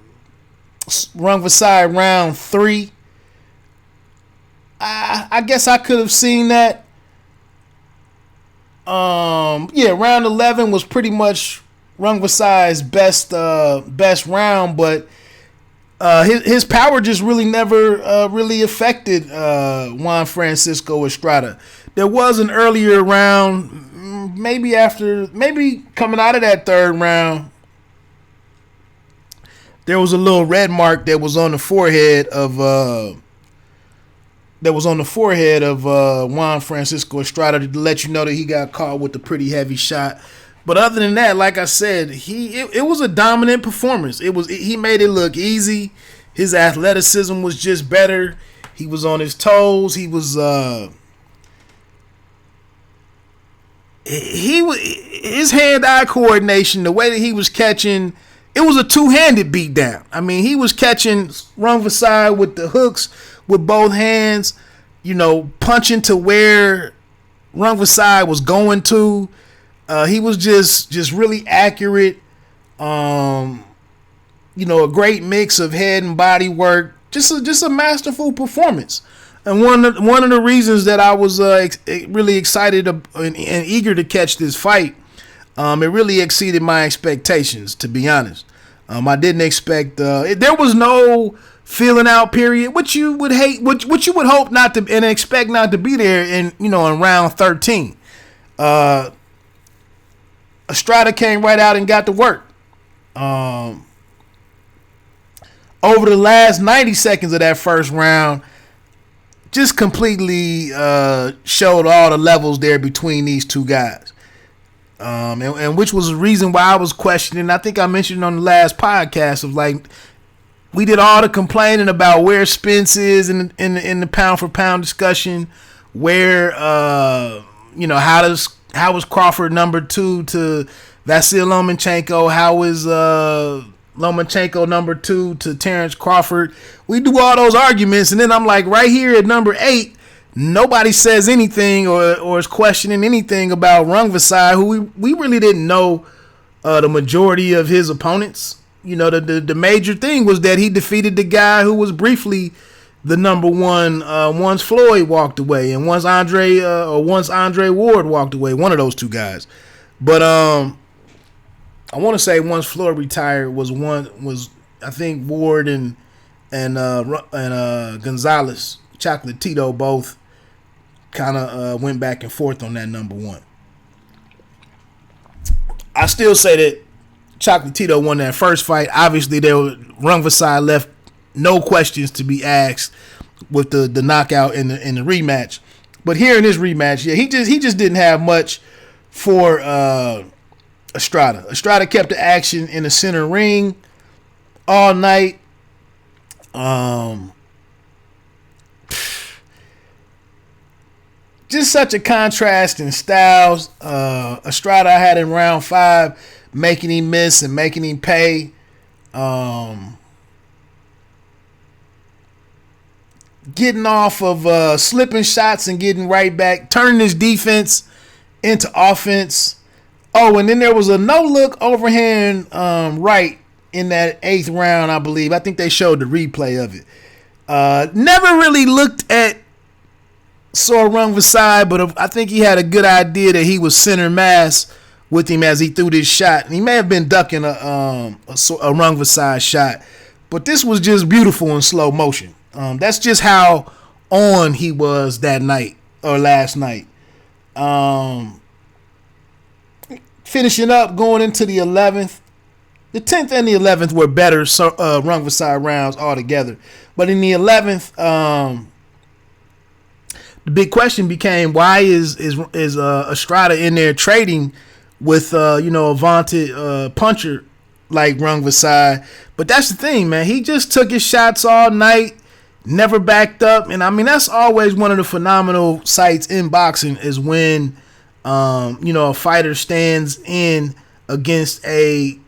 Vasai round 3. I guess I could have seen that. Round 11 was pretty much Rung Vasai's best round, but his power just really never really affected Juan Francisco Estrada. There was an earlier round, maybe coming out of that third round, there was a little red mark that was on the forehead of Juan Francisco Estrada to let you know that he got caught with a pretty heavy shot. But other than that, like I said, it was a dominant performance. He made it look easy. His athleticism was just better. He was on his toes. He was his hand-eye coordination, the way that he was catching, it was a two-handed beatdown. I mean, he was catching Rung Vasai with the hooks with both hands, punching to where Rung Vasai was going to. He was just really accurate. A great mix of head and body work. Just a masterful performance. And one of the reasons that I was really excited and eager to catch this fight, it really exceeded my expectations, to be honest. I didn't expect there was no feeling out period, which you would hope not to and expect not to be there in round 13. Estrada came right out and got to work. Over the last 90 seconds of that first round, just completely showed all the levels there between these two guys. And which was the reason why I was questioning. I think I mentioned on the last podcast of we did all the complaining about where Spence is in the pound for pound discussion, where how was Crawford number 2 to Vasyl Lomachenko? How is Lomachenko number 2 to Terrence Crawford? We do all those arguments, and then I'm like, right here at number 8, nobody says anything or is questioning anything about Rung Vasai, who we really didn't know the majority of his opponents. The major thing was that he defeated the guy who was briefly the number 1 once Floyd walked away and once Andre Ward walked away. One of those two guys. But I want to say once Floyd retired was I think Ward and Gonzalez, Chocolatito, both kind of went back and forth on that number 1. I still say that Chocolatito won that first fight. Obviously, Rung Vasai left no questions to be asked with the knockout in the rematch. But here in this rematch, he just didn't have much for Estrada. Estrada kept the action in the center ring all night. Just such a contrast in styles. Estrada had in round 5 making him miss and making him pay. Getting off of slipping shots and getting right back, turning his defense into offense. Oh, and then there was a no-look overhand right in that 8th round, I believe. I think they showed the replay of it. Never really looked at saw Rung Vasai, but I think he had a good idea that he was center mass with him as he threw this shot. And he may have been ducking a Rung Vasai shot, but this was just beautiful in slow motion. That's just how on he was that night or last night. Finishing up, going into the 11th. The 10th and the 11th were better Rung Vasai rounds altogether. But in the 11th, the big question became, why is Estrada in there trading with a vaunted puncher like Rung Vasai? But that's the thing, man. He just took his shots all night, never backed up. And I mean, that's always one of the phenomenal sights in boxing, is when a fighter stands in against a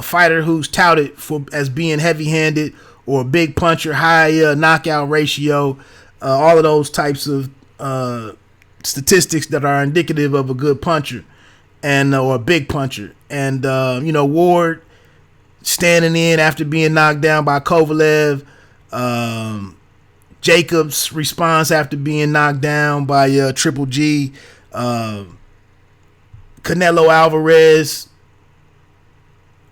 fighter who's touted as being heavy-handed or a big puncher, high knockout ratio, all of those types of statistics that are indicative of a good puncher or a big puncher. And Ward standing in after being knocked down by Kovalev, Jacobs' response after being knocked down by Triple G, Canelo Alvarez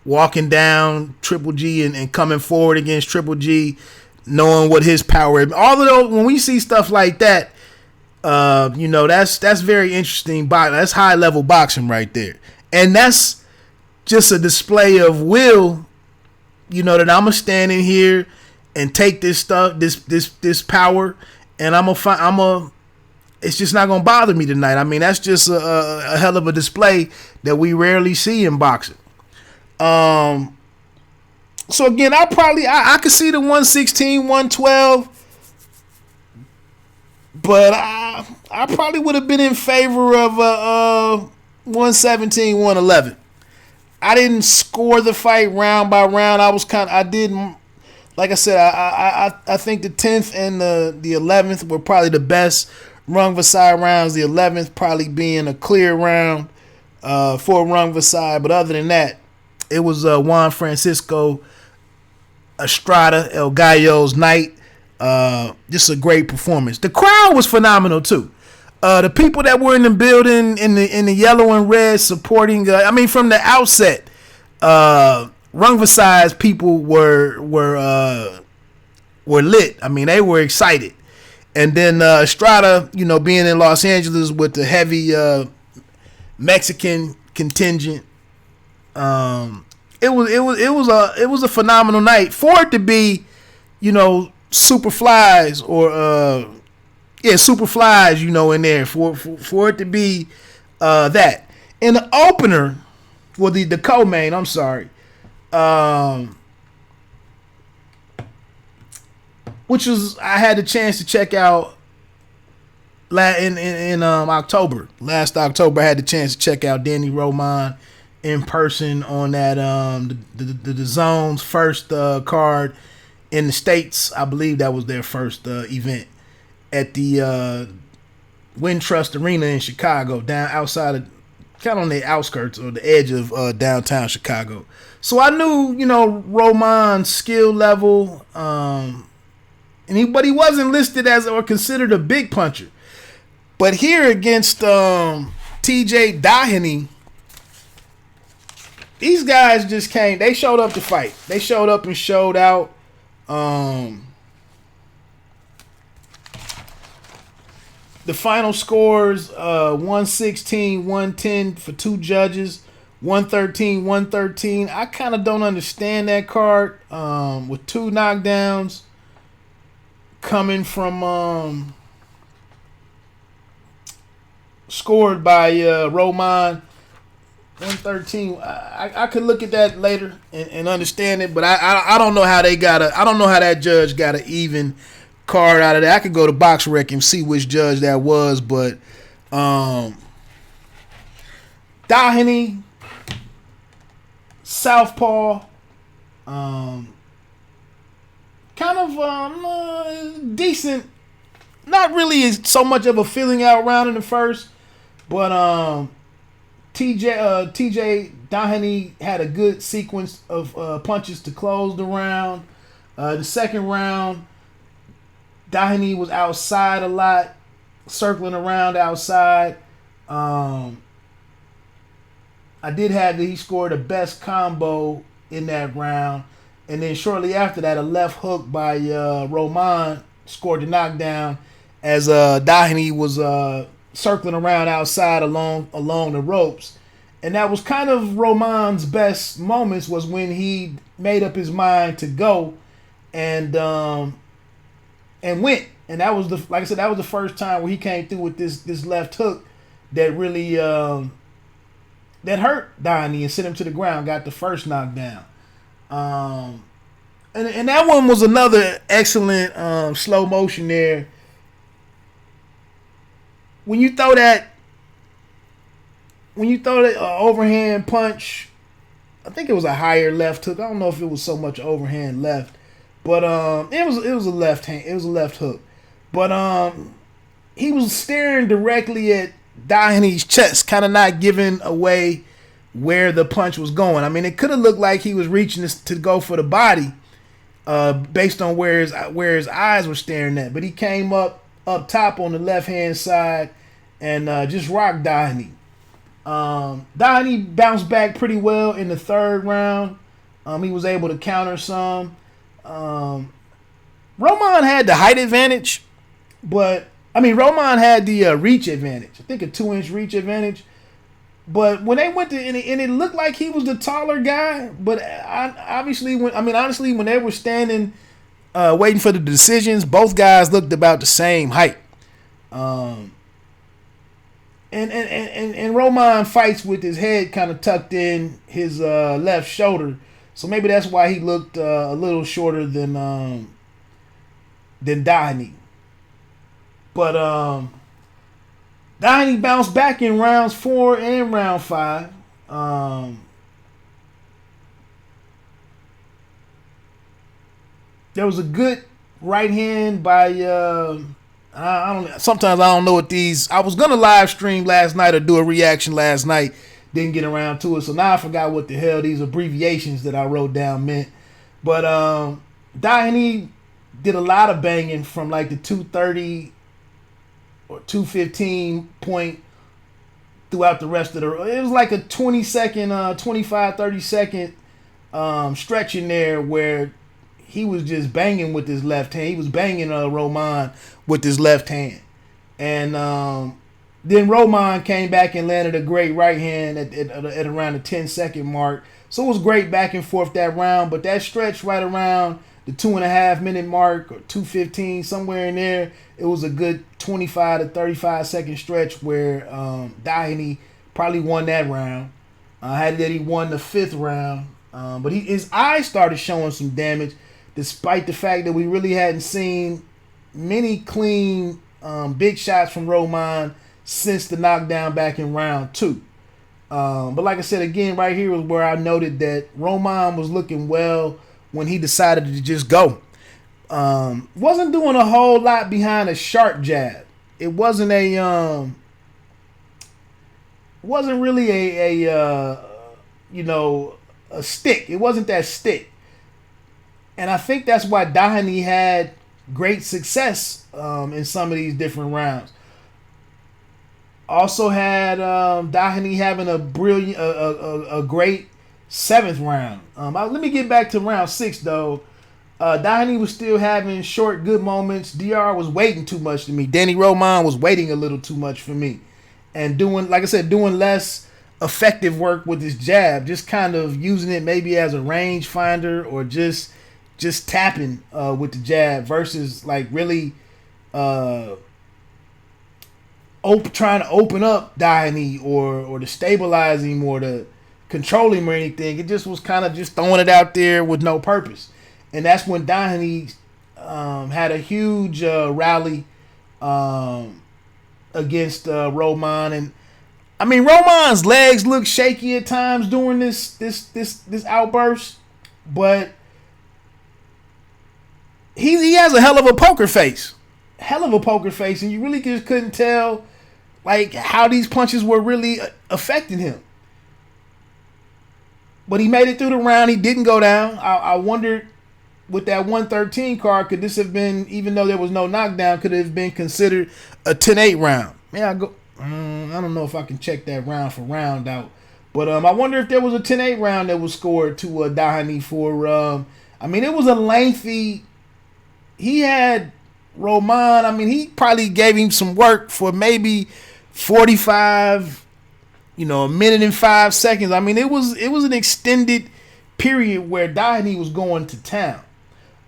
walking down Triple G and coming forward against Triple G, knowing what his power is. All of those, when we see stuff like that, that's very interesting. That's high level boxing right there, and that's just a display of will. That I'm gonna stand in here and take this stuff, this power, and it's just not gonna bother me tonight. I mean, that's just a hell of a display that we rarely see in boxing. So again, I could see the 116, 112, but I probably would have been in favor of 117, 111. I didn't score the fight round by round. Like I said, I think the 10th and the 11th were probably the best Rung Vasai rounds. The 11th probably being a clear round for Rung Vasai, but other than that, it was Juan Francisco Estrada El Gallo's night. Just a great performance. The crowd was phenomenal too. The people that were in the building in the yellow and red supporting. From the outset, Rung Vasai's people were lit. I mean, they were excited. And then Estrada, being in Los Angeles with the heavy Mexican contingent. It was a phenomenal night for it to be, super flies or super flies, in there for it to be that. In the opener, the co-main, I'm sorry, which was, I had the chance to check out in October. Last October, I had the chance to check out Danny Roman in person on that the Zone's first card in the States. I believe that was their first event at the Wintrust Arena in Chicago, down outside of, kind of on the outskirts or the edge of downtown Chicago. So I knew, Roman's skill level, but he wasn't listed as or considered a big puncher. But here against TJ Doheny, these guys just came. They showed up to fight. They showed up and showed out. The final scores, 116, 110 for two judges, 113, 113. I kind of don't understand that card with two knockdowns coming from scored by Roman. 113. I could look at that later and understand it, but I don't know how I don't know how that judge got an even card out of that. I could go to BoxRec and see which judge that was, but Doheny, southpaw, kind of decent. Not really so much of a filling out round in the first, but TJ Doheny had a good sequence of punches to close the round. The second round, Dahani was outside a lot, circling around outside. Um, I did have that he scored the best combo in that round. And then shortly after that, a left hook by Roman scored the knockdown as Dahani was circling around outside along the ropes. And that was kind of Roman's best moments was when he made up his mind to go and went. And that was like I said, that was the first time where he came through with this left hook that really that hurt Donnie and sent him to the ground. Got the first knockdown. And that one was another excellent slow motion there. When you throw that overhand punch, I think it was a higher left hook. I don't know if it was so much overhand left, but it was a left hand. It was a left hook, but he was staring directly at Dahani's chest, kind of not giving away where the punch was going. I mean, it could have looked like he was reaching to go for the body, based on where his eyes were staring at. But he came up top on the left hand side and just rocked Dahani. Dahani bounced back pretty well in the third round. He was able to counter some. Roman had the height advantage, but Roman had the reach advantage. I think a 2-inch reach advantage. But when they went to and it looked like he was the taller guy, but honestly, when they were standing waiting for the decisions, both guys looked about the same height. And Roman fights with his head kind of tucked in his left shoulder, so maybe that's why he looked a little shorter than Dahani. But Dahani bounced back in rounds 4 and round 5. There was a good right hand by I don't. Sometimes I don't know what these. I was gonna live stream last night or do a reaction last night. Didn't get around to it, so now I forgot what the hell these abbreviations that I wrote down meant. But Dahani did a lot of banging from like the 230 or 215 point throughout the rest of the. It was like a 20 second, 25, 30 second stretch in there where he was just banging with his left hand. He was banging Roman with his left hand. And then Roman came back and landed a great right hand at around the 10-second mark. So it was great back and forth that round. But that stretch right around the 2.5 minute mark or 2:15, somewhere in there, it was a good 25 to 35 second stretch where Dahani probably won that round. Had that he won the 5th round. But his eyes started showing some damage, despite the fact that we really hadn't seen many clean big shots from Roman since the knockdown back in round 2. But like I said, again, right here was where I noted that Roman was looking well when he decided to just go. Wasn't doing a whole lot behind a sharp jab. It wasn't wasn't really a stick. It wasn't that stick. And I think that's why Dahani had great success in some of these different rounds. Also had Dahani having a brilliant, a great 7th round. Let me get back to round 6 though. Dahani was still having short, good moments. DR was waiting too much to me. Danny Roman was waiting a little too much for me, and doing less effective work with his jab, just kind of using it maybe as a range finder or just tapping with the jab versus like really trying to open up Dahani or to stabilize him or to control him or anything. It just was kind of just throwing it out there with no purpose. And that's when Dahani had a huge rally against Roman. And I mean, Roman's legs look shaky at times during this outburst, but he has a hell of a poker face. And you really just couldn't tell like how these punches were really affecting him. But he made it through the round. He didn't go down. I wondered with that 113 card, could this have been, even though there was no knockdown, could it have been considered a 10-8 round? Man, I don't know if I can check that round for round out. But I wonder if there was a 10-8 round that was scored to Dahani for, I mean, it was a lengthy, he had Roman, I mean, he probably gave him some work for maybe 45, a minute and 5 seconds. I mean, it was an extended period where Dahani was going to town.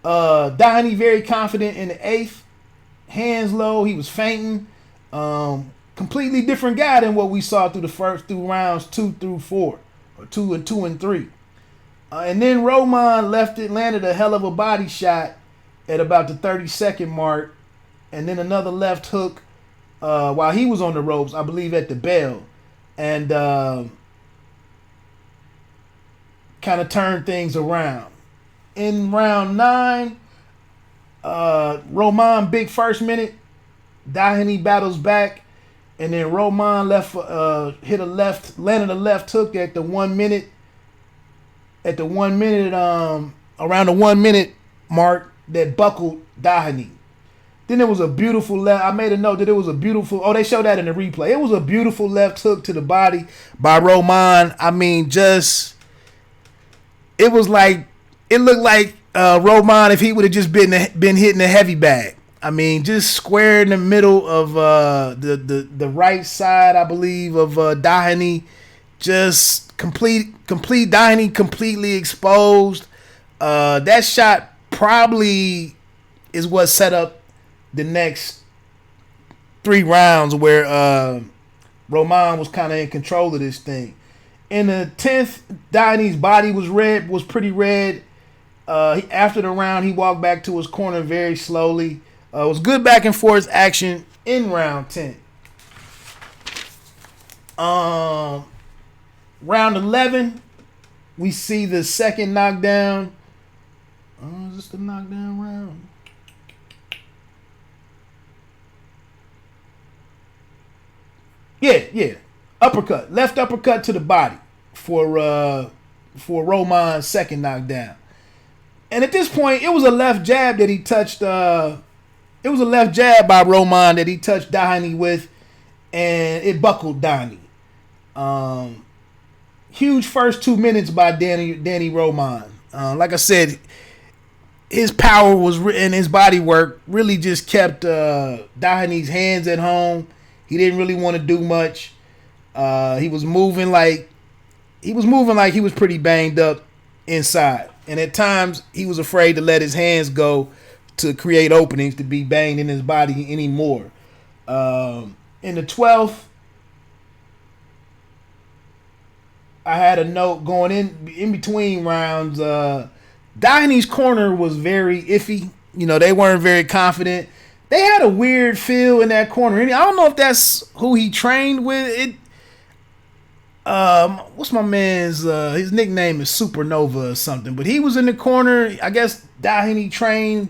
Dahani very confident in the 8th, hands low, he was fainting. Completely different guy than what we saw through the first two rounds 2 through 4, or 2 and 3. And then Roman landed a hell of a body shot at about the 30-second mark, and then another left hook while he was on the ropes, I believe at the bell, and kind of turned things around. In round 9, Roman big first minute, Dahani battles back. And then Roman landed a left hook at the 1 minute. Around the 1 minute mark that buckled Dahani. Then there was a beautiful left. I made a note that it was a beautiful. Oh, they showed that in the replay. It was a beautiful left hook to the body by Roman. I mean, it looked like Roman if he would have just been hitting a heavy bag. I mean, just square in the middle of the right side, I believe, of Dahani. Just complete Dahani completely exposed. That shot probably is what set up the next 3 rounds where Roman was kind of in control of this thing. In the 10th, Dahani's body was pretty red. After the round, he walked back to his corner very slowly. It was good back and forth action in round 10. Round 11, we see the second knockdown. Is this the knockdown round? Yeah. Uppercut. Left uppercut to the body for Roman's second knockdown. And at this point, it was a left jab that he touched. It was a left jab by Roman that he touched Dahani with, and it buckled Dahani. Huge first 2 minutes by Danny Roman. Like I said, his power and his body work really just kept Dahani's hands at home. He didn't really want to do much. He was moving like he was pretty banged up inside, and at times he was afraid to let his hands go to create openings to be banged in his body anymore. In the 12th, I had a note going in between rounds. Dahani's corner was very iffy. They weren't very confident. They had a weird feel in that corner. I don't know if that's who he trained with. What's my man's? His nickname is Supernova or something. But he was in the corner. I guess Dahani trained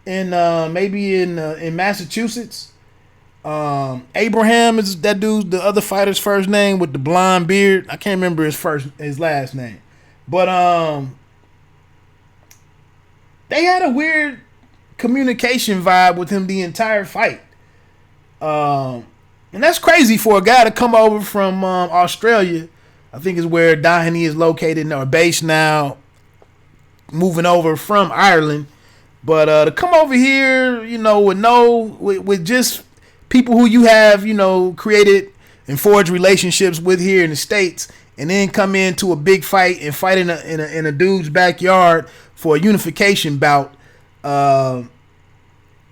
in maybe in Massachusetts. Abraham is that dude, the other fighter's first name with the blonde beard. I can't remember his last name, but they had a weird communication vibe with him the entire fight. And that's crazy for a guy to come over from Australia. I think is where Dahani is located or based now, moving over from Ireland. But to come over here, with just people who you have, created and forged relationships with here in the States, and then come into a big fight and fight in a dude's backyard for a unification bout.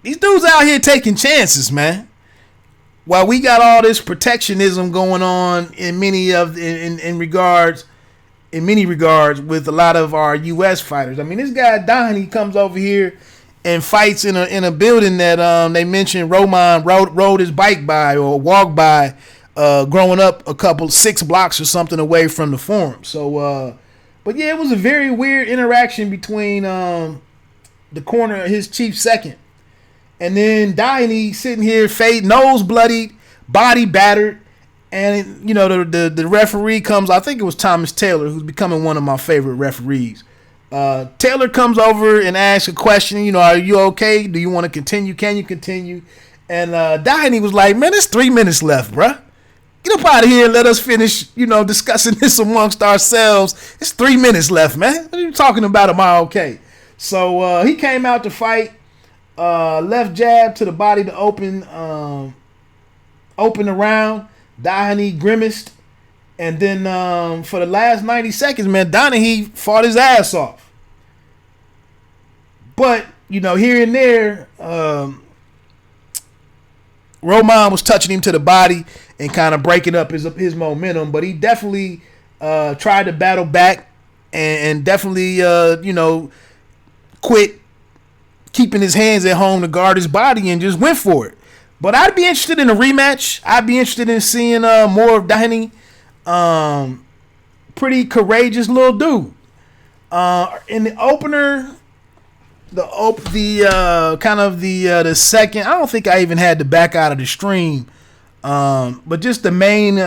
These dudes out here taking chances, man. While we got all this protectionism going on in many regards with a lot of our U.S. fighters. I mean, this guy Dahani comes over here and fights in a building that they mentioned Roman rode his bike by or walked by growing up 6 blocks or something away from the forum. So, but yeah, it was a very weird interaction between the corner, his chief second, and then Dahani sitting here, nose bloodied, body battered. And, the referee comes, I think it was Thomas Taylor, who's becoming one of my favorite referees. Taylor comes over and asks a question. Are you okay? Do you want to continue? Can you continue? And Doheny was like, man, there's 3 minutes left, bruh. Get up out of here and let us finish, discussing this amongst ourselves. It's 3 minutes left, man. What are you talking about? Am I okay? So he came out to fight. Left jab to the body to open the round. Doheny grimaced. And then for the last 90 seconds, man, Doheny fought his ass off. But, here and there, Roman was touching him to the body and kind of breaking up his momentum. But he definitely tried to battle back and definitely, quit keeping his hands at home to guard his body and just went for it. But I'd be interested in a rematch. I'd be interested in seeing more of Doheny. Pretty courageous little dude. In the opener, the second, I don't think I even had to back out of the stream. But just the main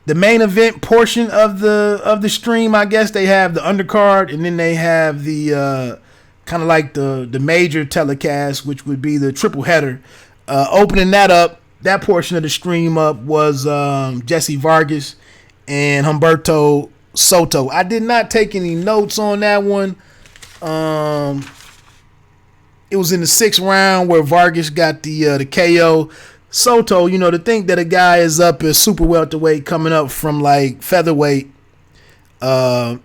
the main event portion of the stream, I guess they have the undercard, and then they have the kind of like the major telecast, which would be the triple header. Opening that up, that portion of the stream up was Jesse Vargas and Humberto Soto. I did not take any notes on that one. It was in the 6th round where Vargas got the KO. Soto, to think that a guy is up at super welterweight coming up from like featherweight, and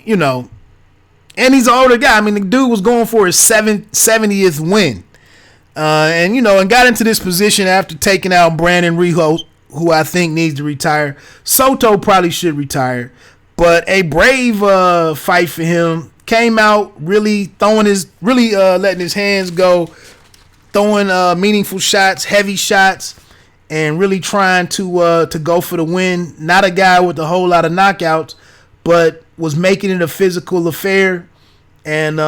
he's an older guy. I mean, the dude was going for his 70th win. And got into this position after taking out Brandon Rijo, who I think needs to retire. Soto probably should retire, but a brave fight for him. Came out really letting his hands go, throwing meaningful shots, heavy shots, and really trying to go for the win. Not a guy with a whole lot of knockouts, but was making it a physical affair, and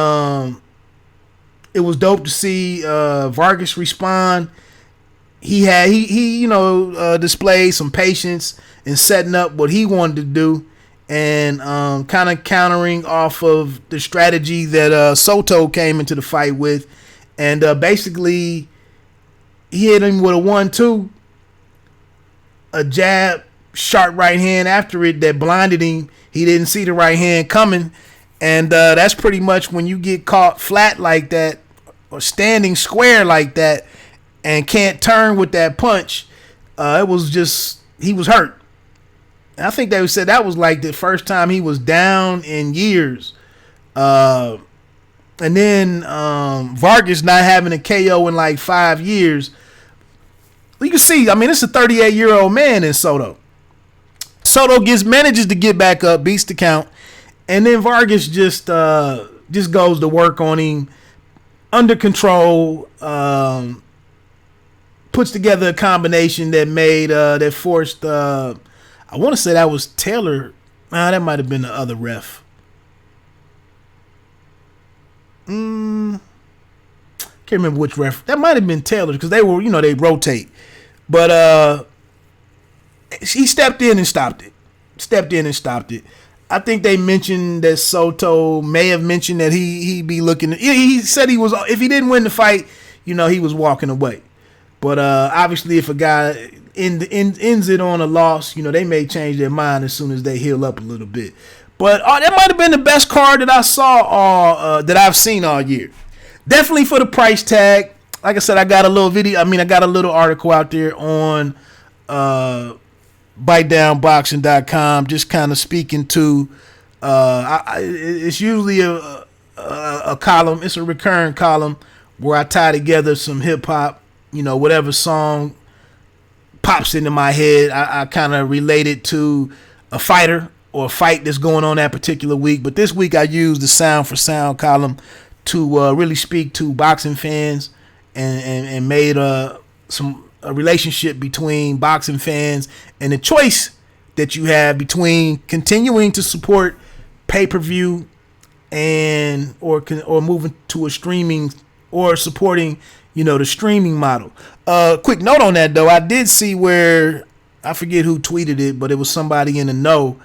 it was dope to see Vargas respond. He displayed some patience in setting up what he wanted to do, and kind of countering off of the strategy that Soto came into the fight with. And basically, he hit him with a 1-2, a jab, sharp right hand after it that blinded him. He didn't see the right hand coming. And that's pretty much when you get caught flat like that or standing square like that and can't turn with that punch. It was just, he was hurt. And I think they said that was like the first time he was down in years. And then Vargas not having a KO in like 5 years. You can see, I mean, it's a 38-year-old man in Soto. Soto manages to get back up, beats the count, and then Vargas just goes to work on him, under control, puts together a combination that forced. I want to say that was Taylor. That might have been the other ref. Can't remember which ref. That might have been Taylor because they were, they rotate. But he stepped in and stopped it. I think they mentioned that Soto may have mentioned that he'd be looking. He said he was, if he didn't win the fight, he was walking away. But obviously, if a guy ends it on a loss, they may change their mind as soon as they heal up a little bit. But that might have been the best card that I saw, that I've seen all year. Definitely for the price tag. Like I said, I got a little video. I got a little article out there on BiteDownBoxing.com, just kind of speaking to. It's usually a column. It's a recurring column where I tie together some hip hop. Whatever song pops into my head, I kind of relate it to a fighter or a fight that's going on that particular week. But this week I used the Sound for Sound column to really speak to boxing fans and made a relationship between boxing fans and the choice that you have between continuing to support pay-per-view and or moving to a streaming or supporting the streaming model. Quick note on that though, I did see where, I forget who tweeted it, but it was somebody in the know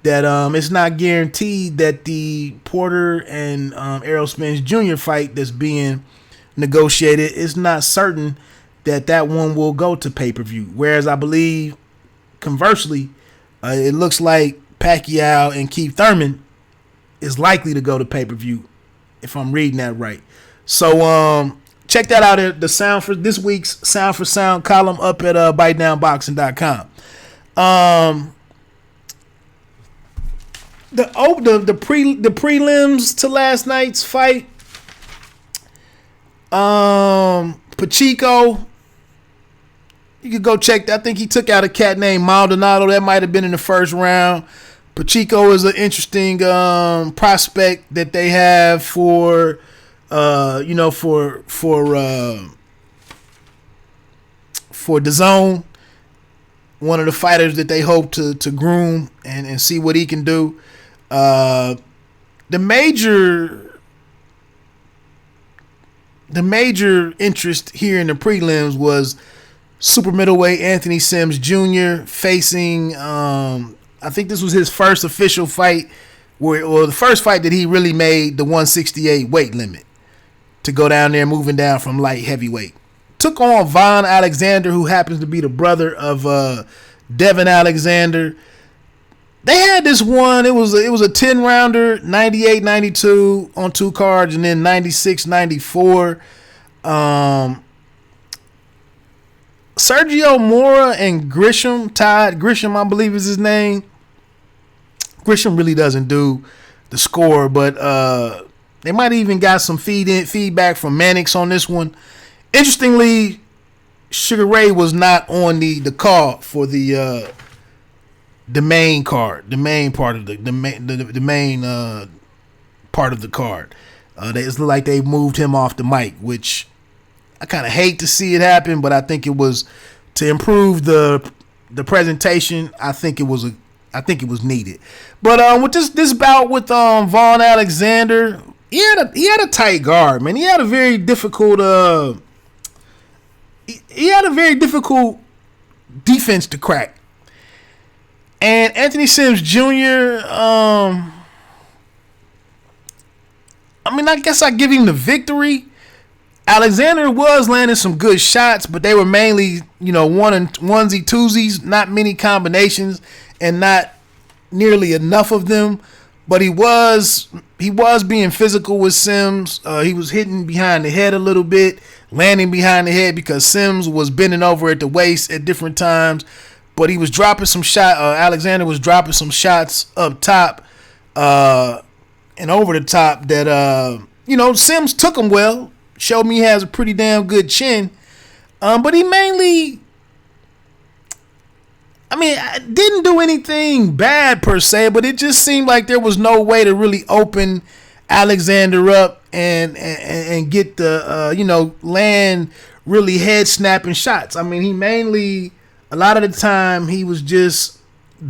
that it's not guaranteed that the Porter and Errol Spence Jr. fight that's being negotiated, it's not certain that one will go to pay-per-view. Whereas I believe, conversely, it looks like Pacquiao and Keith Thurman is likely to go to pay-per-view, if I'm reading that right. So check that out at the Sound for this week's Sound for Sound column up at bitedownboxing.com. The prelims to last night's fight. Pacheco, you could go check that. I think he took out a cat named Maldonado. That might have been in the first round. Pacheco is an interesting prospect that they have for the zone. One of the fighters that they hope to groom and see what he can do. The major interest here in the prelims was super middleweight Anthony Sims Jr. facing, I think this was his first official fight, or the first fight that he really made the 168 weight limit to go down there, moving down from light heavyweight. Took on Von Alexander, who happens to be the brother of Devin Alexander. They had this one. It was a 10-rounder, 98-92 on two cards, and then 96-94. Sergio Mora and Grisham, Todd Grisham, I believe is his name. Grisham really doesn't do the score, but they might even got some feedback from Mannix on this one. Interestingly, Sugar Ray was not on the call for the main card, the main part of the main part of the card. It looked like they moved him off the mic, which I kind of hate to see it happen, but I think it was to improve the presentation. I think it was needed. But with this bout with Von Alexander, he had a tight guard, man. He had a very difficult defense to crack. And Anthony Sims Jr., I guess I give him the victory. Alexander was landing some good shots, but they were mainly, onesie twosies, not many combinations, and not nearly enough of them. But he was being physical with Sims. He was hitting behind the head a little bit, landing behind the head because Sims was bending over at the waist at different times. But he was dropping some shots. Alexander was dropping some shots up top and over the top that, Sims took him well. Showed me he has a pretty damn good chin. But he mainly, didn't do anything bad per se, but it just seemed like there was no way to really open Alexander up and get the, land really head snapping shots. He mainly, a lot of the time, he was just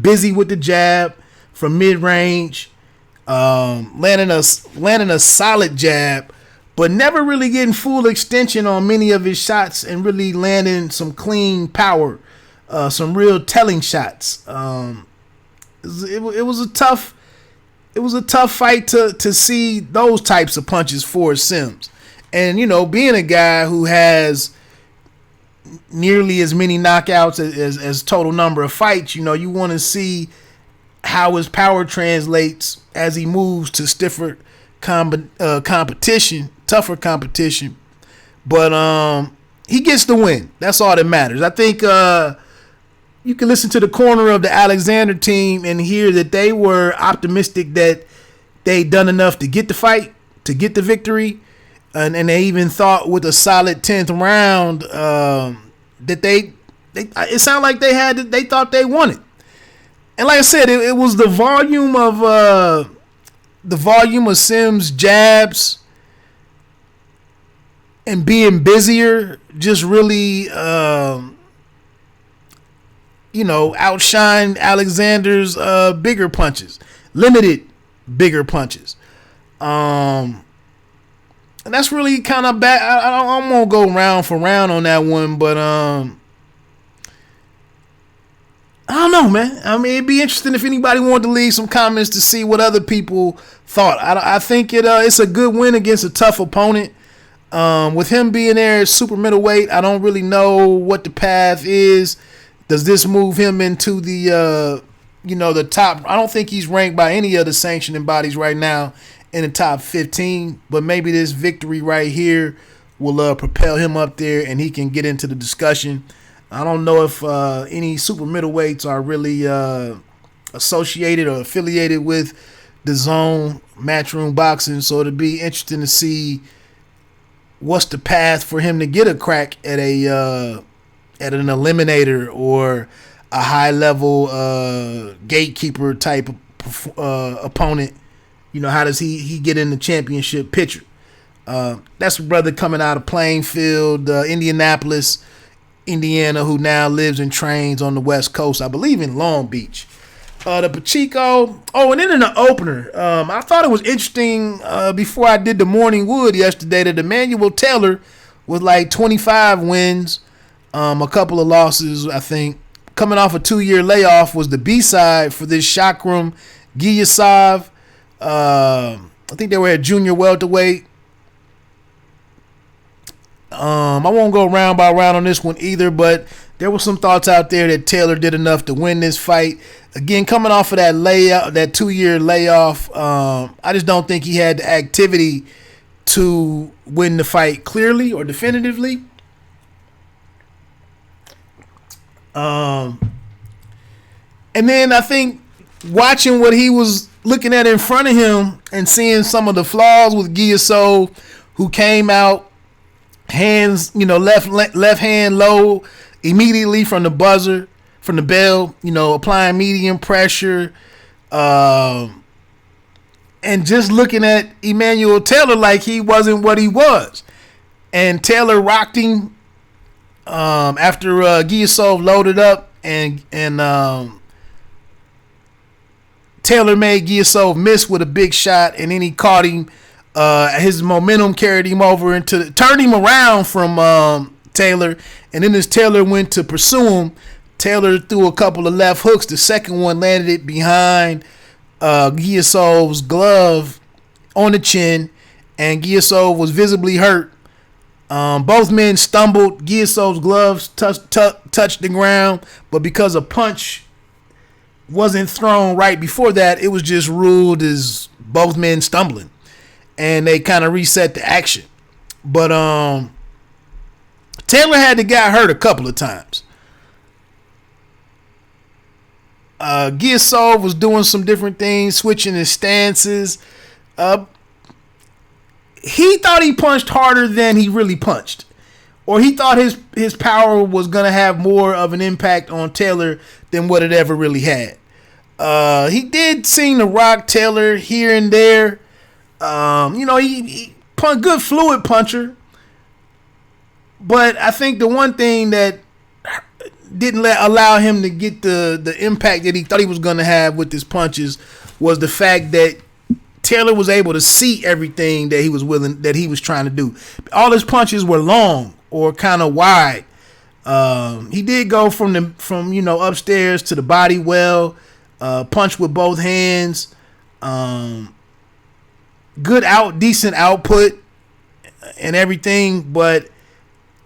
busy with the jab from mid range, landing a solid jab, but never really getting full extension on many of his shots and really landing some clean power, some real telling shots. It was a tough fight to see those types of punches for Sims, and being a guy who has nearly as many knockouts as total number of fights, you want to see how his power translates as he moves to stiffer competition, tougher competition. But he gets the win. That's all that matters. I think you can listen to the corner of the Alexander team and hear that they were optimistic that they'd done enough to get the fight, to get the victory. And they even thought with a solid 10th round that it sounded like they thought they won it. And like I said, it was the volume of Sims' jabs and being busier just really outshined Alexander's bigger punches, limited bigger punches. And that's really kind of bad. I'm going to go round for round on that one, but I don't know, man. I mean, it'd be interesting if anybody wanted to leave some comments to see what other people thought. I think it's a good win against a tough opponent. With him being there at super middleweight, I don't really know what the path is. Does this move him into the the top? I don't think he's ranked by any of the sanctioning bodies right now in the top 15, but maybe this victory right here will propel him up there and he can get into the discussion. I don't know if any super middleweights are really associated or affiliated with the Zone Matchroom Boxing, so it'll be interesting to see what's the path for him to get a crack at an eliminator or a high level gatekeeper type opponent. How does he get in the championship picture? That's a brother coming out of Plainfield, Indianapolis, Indiana, who now lives and trains on the West Coast, I believe in Long Beach. The Pacheco. Oh, and then in the opener, I thought it was interesting before I did the Morning Wood yesterday that Emmanuel Taylor with like 25 wins, a couple of losses, I think. Coming off a 2-year layoff was the B-side for this Shakram Giyasov. I think they were at junior welterweight. I won't go round by round on this one either, but there were some thoughts out there that Taylor did enough to win this fight. Again, coming off of that 2-year layoff, I just don't think he had the activity to win the fight clearly or definitively. And then I think watching what he was looking at in front of him and seeing some of the flaws with Giyasov, who came out hands, left hand low immediately from the buzzer, from the bell, applying medium pressure, and just looking at Emmanuel Taylor like he wasn't what he was. And Taylor rocked him after Giyasov loaded up, and Taylor made Giyasov miss with a big shot, and then he caught him. His momentum carried him over turned him around from Taylor, and then as Taylor went to pursue him, Taylor threw a couple of left hooks. The second one landed it behind Giyasov's glove on the chin, and Giyasov was visibly hurt. Both men stumbled. Giyasov's gloves touched the ground, but because a punch wasn't thrown right before that, it was just ruled as both men stumbling. And they kind of reset the action. But Taylor had the guy hurt a couple of times. Giyasov was doing some different things, switching his stances. He thought he punched harder than he really punched. Or he thought his power was going to have more of an impact on Taylor than what it ever really had. He did seem to rock Taylor here and there. He good fluid puncher, but I think the one thing that didn't allow him to get the impact that he thought he was going to have with his punches was the fact that Taylor was able to see everything that he was trying to do. All his punches were long or kind of wide. He did go from upstairs to the body well, punch with both hands. Decent output and everything, but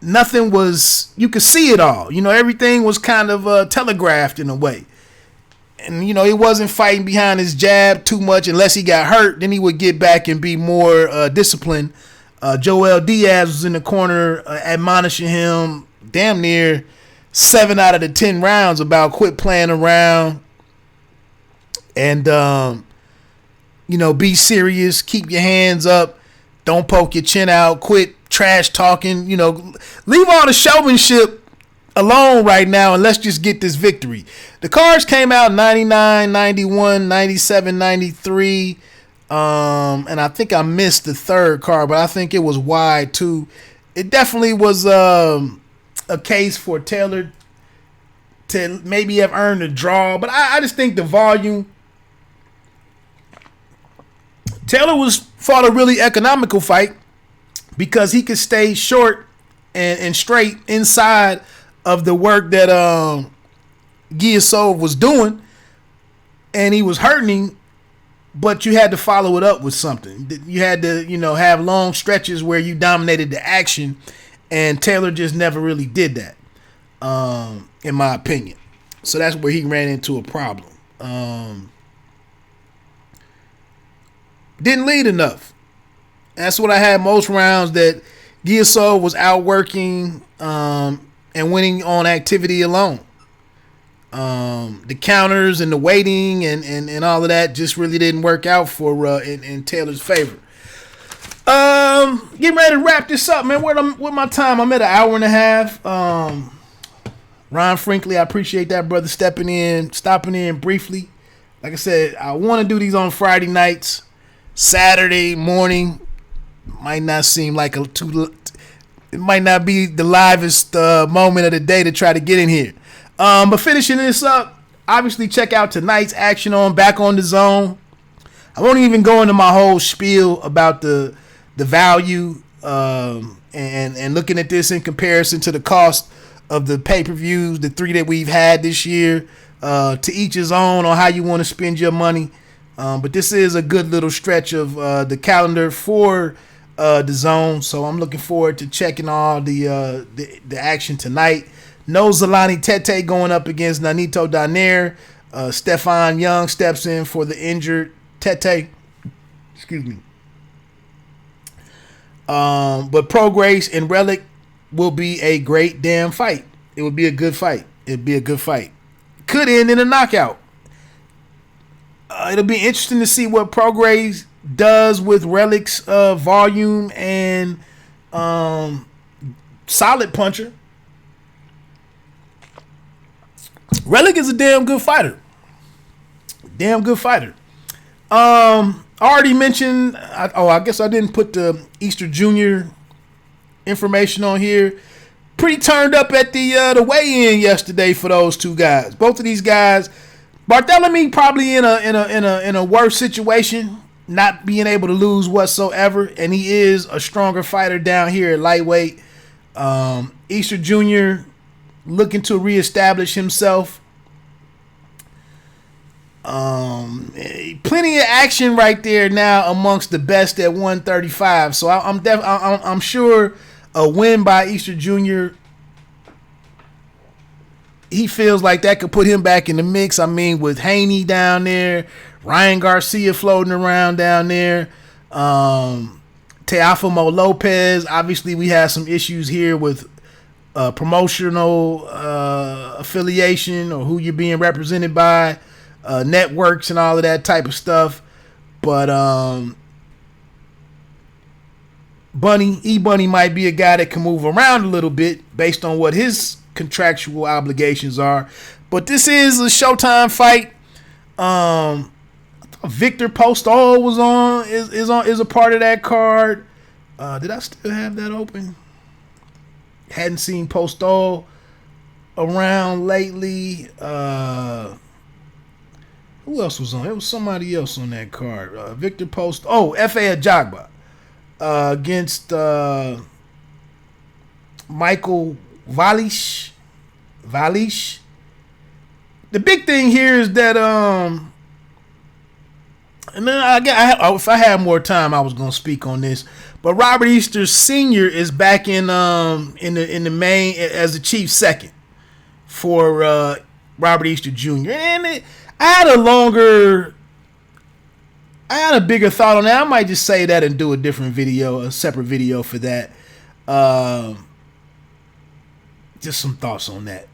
nothing was, you could see it all. Everything was kind of telegraphed in a way. And, he wasn't fighting behind his jab too much unless he got hurt. Then he would get back and be more disciplined. Joel Diaz was in the corner admonishing him damn near 7 out of the 10 rounds about quit playing around and, be serious, keep your hands up, don't poke your chin out, quit trash talking, leave all the showmanship alone right now and let's just get this victory. The cards came out 99, 91, 97, 93, and I think I missed the third card, but I think it was wide too. It definitely was a case for Taylor to maybe have earned a draw, but I just think the volume. Taylor fought a really economical fight because he could stay short and straight inside of the work that Giasov was doing, and he was hurting. But you had to follow it up with something. You had to, have long stretches where you dominated the action, and Taylor just never really did that, in my opinion. So that's where he ran into a problem. Didn't lead enough. That's what I had most rounds, that Giasov was outworking and winning on activity alone. The counters and the waiting and all of that just really didn't work out for in Taylor's favor. Getting ready to wrap this up, man. With my time, I'm at an hour and a half. Ron Franklin, I appreciate that, brother, stopping in briefly. Like I said, I want to do these on Friday nights. Saturday morning might not seem like it might not be the livest moment of the day to try to get in here. But finishing this up, obviously check out tonight's action on Back on the Zone. I won't even go into my whole spiel about the value and looking at this in comparison to the cost of the pay-per-views, the 3 that we've had this year. To each his own on how you want to spend your money. But this is a good little stretch of the calendar for the Zone, so I'm looking forward to checking all the action tonight. No Zolani Tete going up against Nanito Donaire. Stefan Young steps in for the injured Tete. Excuse me. But Pro Grace and Relic will be a great damn fight. It would be a good fight. Could end in a knockout. It'll be interesting to see what Pro Grace does with Relic's volume and solid puncher. Relic is a damn good fighter. Already mentioned. I guess I didn't put the Easter Junior information on here. Pretty turned up at the weigh-in yesterday for those two guys. Both of these guys, Barthélemy probably in a worse situation, not being able to lose whatsoever, and he is a stronger fighter down here at lightweight. Easter Junior looking to reestablish himself. Plenty of action right there now amongst the best at 135. So I'm sure a win by Easter Junior, he feels like that could put him back in the mix. I mean, with Haney down there, Ryan Garcia floating around down there, Teofimo Lopez. Obviously, we have some issues here with promotional affiliation or who you're being represented by, networks and all of that type of stuff. But Bunny might be a guy that can move around a little bit based on what his contractual obligations are. But this is a Showtime fight. Victor Postol is a part of that card. Did I still have that open? Hadn't seen Postol around lately. Who else was on? It was somebody else on that card. Victor Post. Oh, F.A. Ajagba against Michael Valish. The big thing here is that and then if I had more time, I was gonna speak on this. But Robert Easter Sr. is back in the main as the chief second for Robert Easter Jr. And I had a bigger thought on that. I might just say that and do a separate video for that. Just some thoughts on that.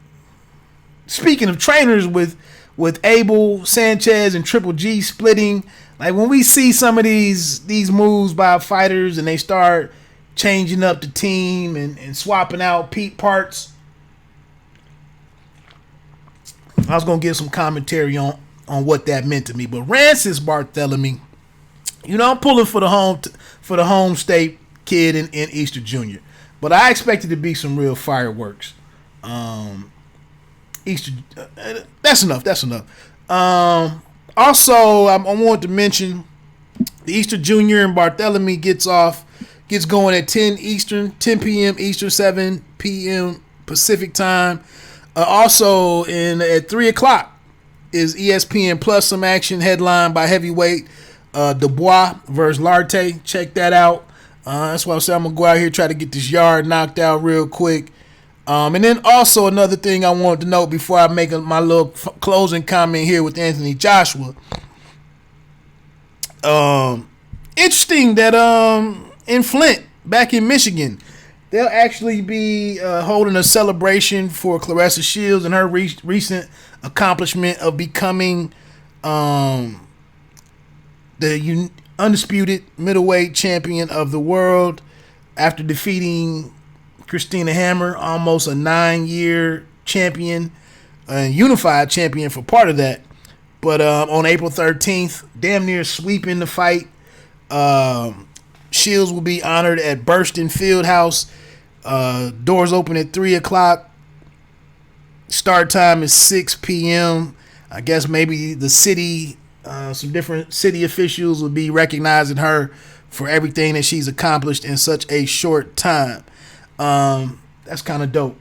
Speaking of trainers with Abel Sanchez and Triple G splitting, like when we see some of these moves by fighters and they start changing up the team and swapping out parts, I was gonna give some commentary on what that meant to me. But Rancis Barthélemy, I'm pulling for the home state kid in Easter Junior, but I expected to be some real fireworks. Easter, that's enough. Also, I wanted to mention the Easter Junior and Barthélemy gets going at 10 Eastern, 10 p.m. Eastern, 7 p.m. Pacific time. Also, at 3 o'clock is ESPN Plus some action headlined by heavyweight Dubois versus Larte. Check that out. That's why I said I'm gonna go out here try to get this yard knocked out real quick. And then also another thing I wanted to note before I make my little closing comment here with Anthony Joshua. Interesting that in Flint, back in Michigan, they'll actually be holding a celebration for Claressa Shields and her recent accomplishment of becoming the undisputed middleweight champion of the world after defeating Christina Hammer, almost a 9-year champion, and unified champion for part of that. But on April 13th, damn near sweeping the fight, Shields will be honored at Burston Fieldhouse. Doors open at 3 o'clock. Start time is 6 p.m. I guess maybe the city, some different city officials will be recognizing her for everything that she's accomplished in such a short time. That's kind of dope.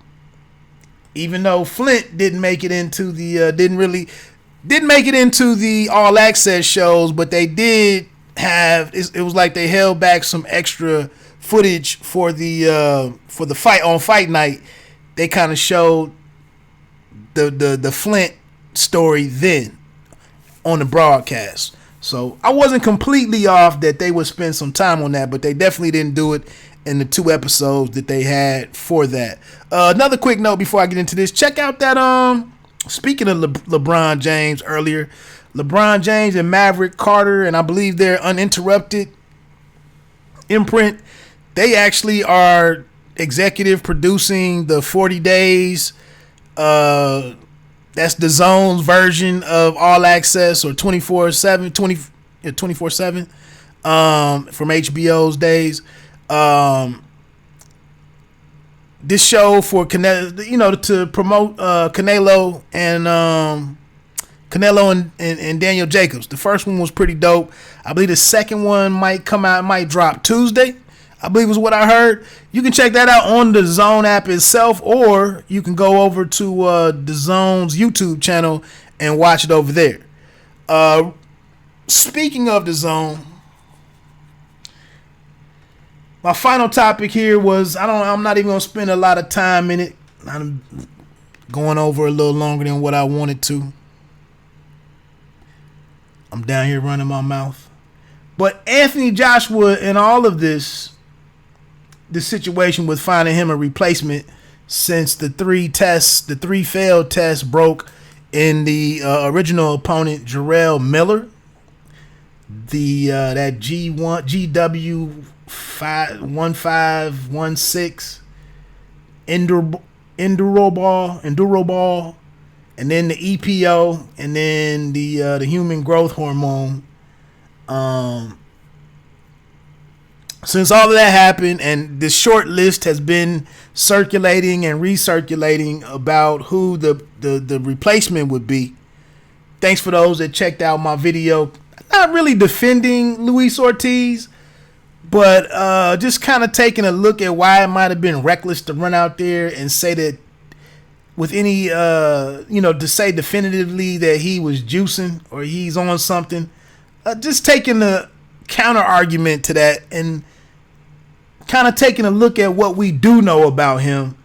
Even though Flint didn't make it into the didn't make it into the all access shows, but they did have it was like they held back some extra footage for the fight on fight night. They kind of showed the Flint story then on the broadcast. So I wasn't completely off that they would spend some time on that, but they definitely didn't do it in the 2 episodes that they had for that. Another quick note before I get into this, check out that speaking of LeBron James earlier, LeBron James and Maverick Carter, and I believe their Uninterrupted imprint, they actually are executive producing the 40 Days. That's the Zone's version of All Access or 24/7 from HBO's days. This show for Canelo, to promote Canelo and Daniel Jacobs. The first one was pretty dope. I believe the second one might drop Tuesday, I believe is what I heard. You can check that out on the Zone app itself, or you can go over to the Zone's YouTube channel and watch it over there. Speaking of the Zone, my final topic here was I'm not even gonna spend a lot of time in it. I'm going over a little longer than what I wanted to. I'm down here running my mouth. But Anthony Joshua and all of this, the situation with finding him a replacement since the 3 failed tests broke in the original opponent, Jarrell Miller, that GW 1516 enduro ball, and then the EPO, and then the human growth hormone. Since all of that happened, and this short list has been circulating and recirculating about who the replacement would be. Thanks for those that checked out my video. Not really defending Luis Ortiz, but just kind of taking a look at why it might have been reckless to run out there and say that with any, to say definitively that he was juicing or he's on something. Just taking the counter argument to that and kind of taking a look at what we do know about him,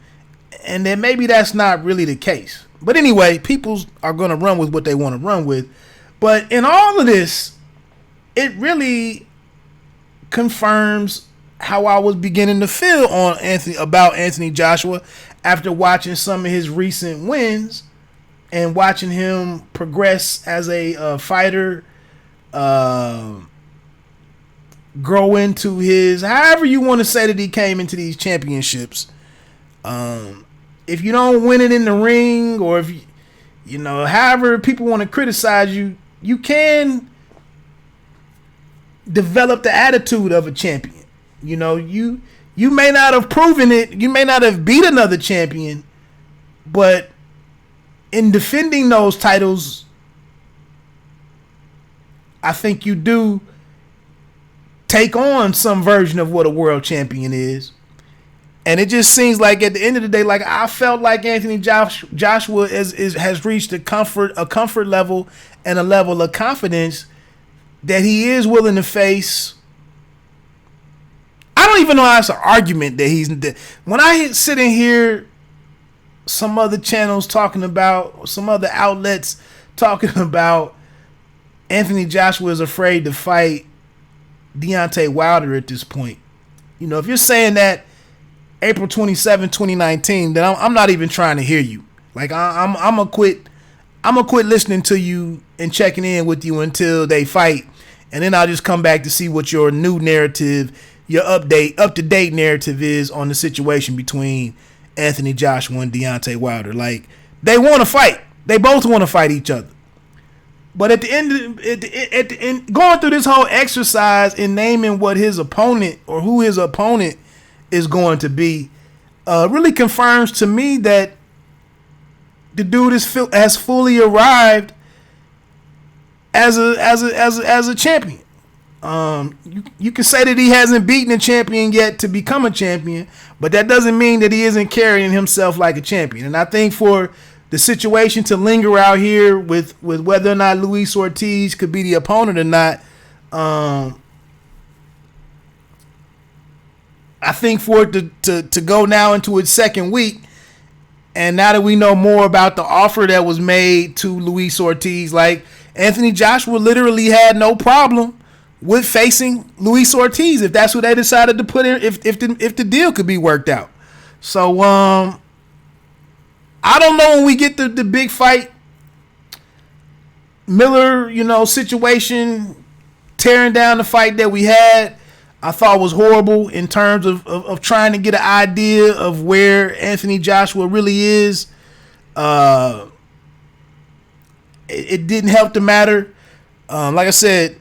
and then maybe that's not really the case. But anyway, people are going to run with what they want to run with. But in all of this, it really confirms how I was beginning to feel about Anthony Joshua after watching some of his recent wins and watching him progress as a fighter, grow into his, however you want to say that he came into these championships. If you don't win it in the ring, or if however people want to criticize you, you can develop the attitude of a champion. You may not have proven it, you may not have beat another champion, but in defending those titles, I think you do take on some version of what a world champion is. And it just seems like at the end of the day, like I felt like Anthony Joshua has reached a comfort level and a level of confidence that he is willing to face. I don't even know how it's an argument that he's. When I sit in here, some other channels talking about, some other outlets talking about Anthony Joshua is afraid to fight Deontay Wilder at this point. You know, if you're saying that April 27, 2019, then I'm not even trying to hear you. Like I'm gonna quit. I'm gonna quit listening to you and checking in with you until they fight, and then I'll just come back to see what your new narrative, your up to date narrative is on the situation between Anthony Joshua and Deontay Wilder. Like they want to fight. They both want to fight each other. But at the end, going through this whole exercise in naming what his opponent or who his opponent is going to be, really confirms to me that the dude has fully arrived as a champion. You can say that he hasn't beaten a champion yet to become a champion, but that doesn't mean that he isn't carrying himself like a champion. And I think for the situation to linger out here with whether or not Luis Ortiz could be the opponent or not, I think for it to go now into its second week, and now that we know more about the offer that was made to Luis Ortiz, like Anthony Joshua literally had no problem with facing Luis Ortiz if that's what they decided to put in, if the deal could be worked out. So I don't know when we get the big fight, Miller, situation, tearing down the fight that we had, I thought was horrible in terms of trying to get an idea of where Anthony Joshua really is. It didn't help the matter. Like I said,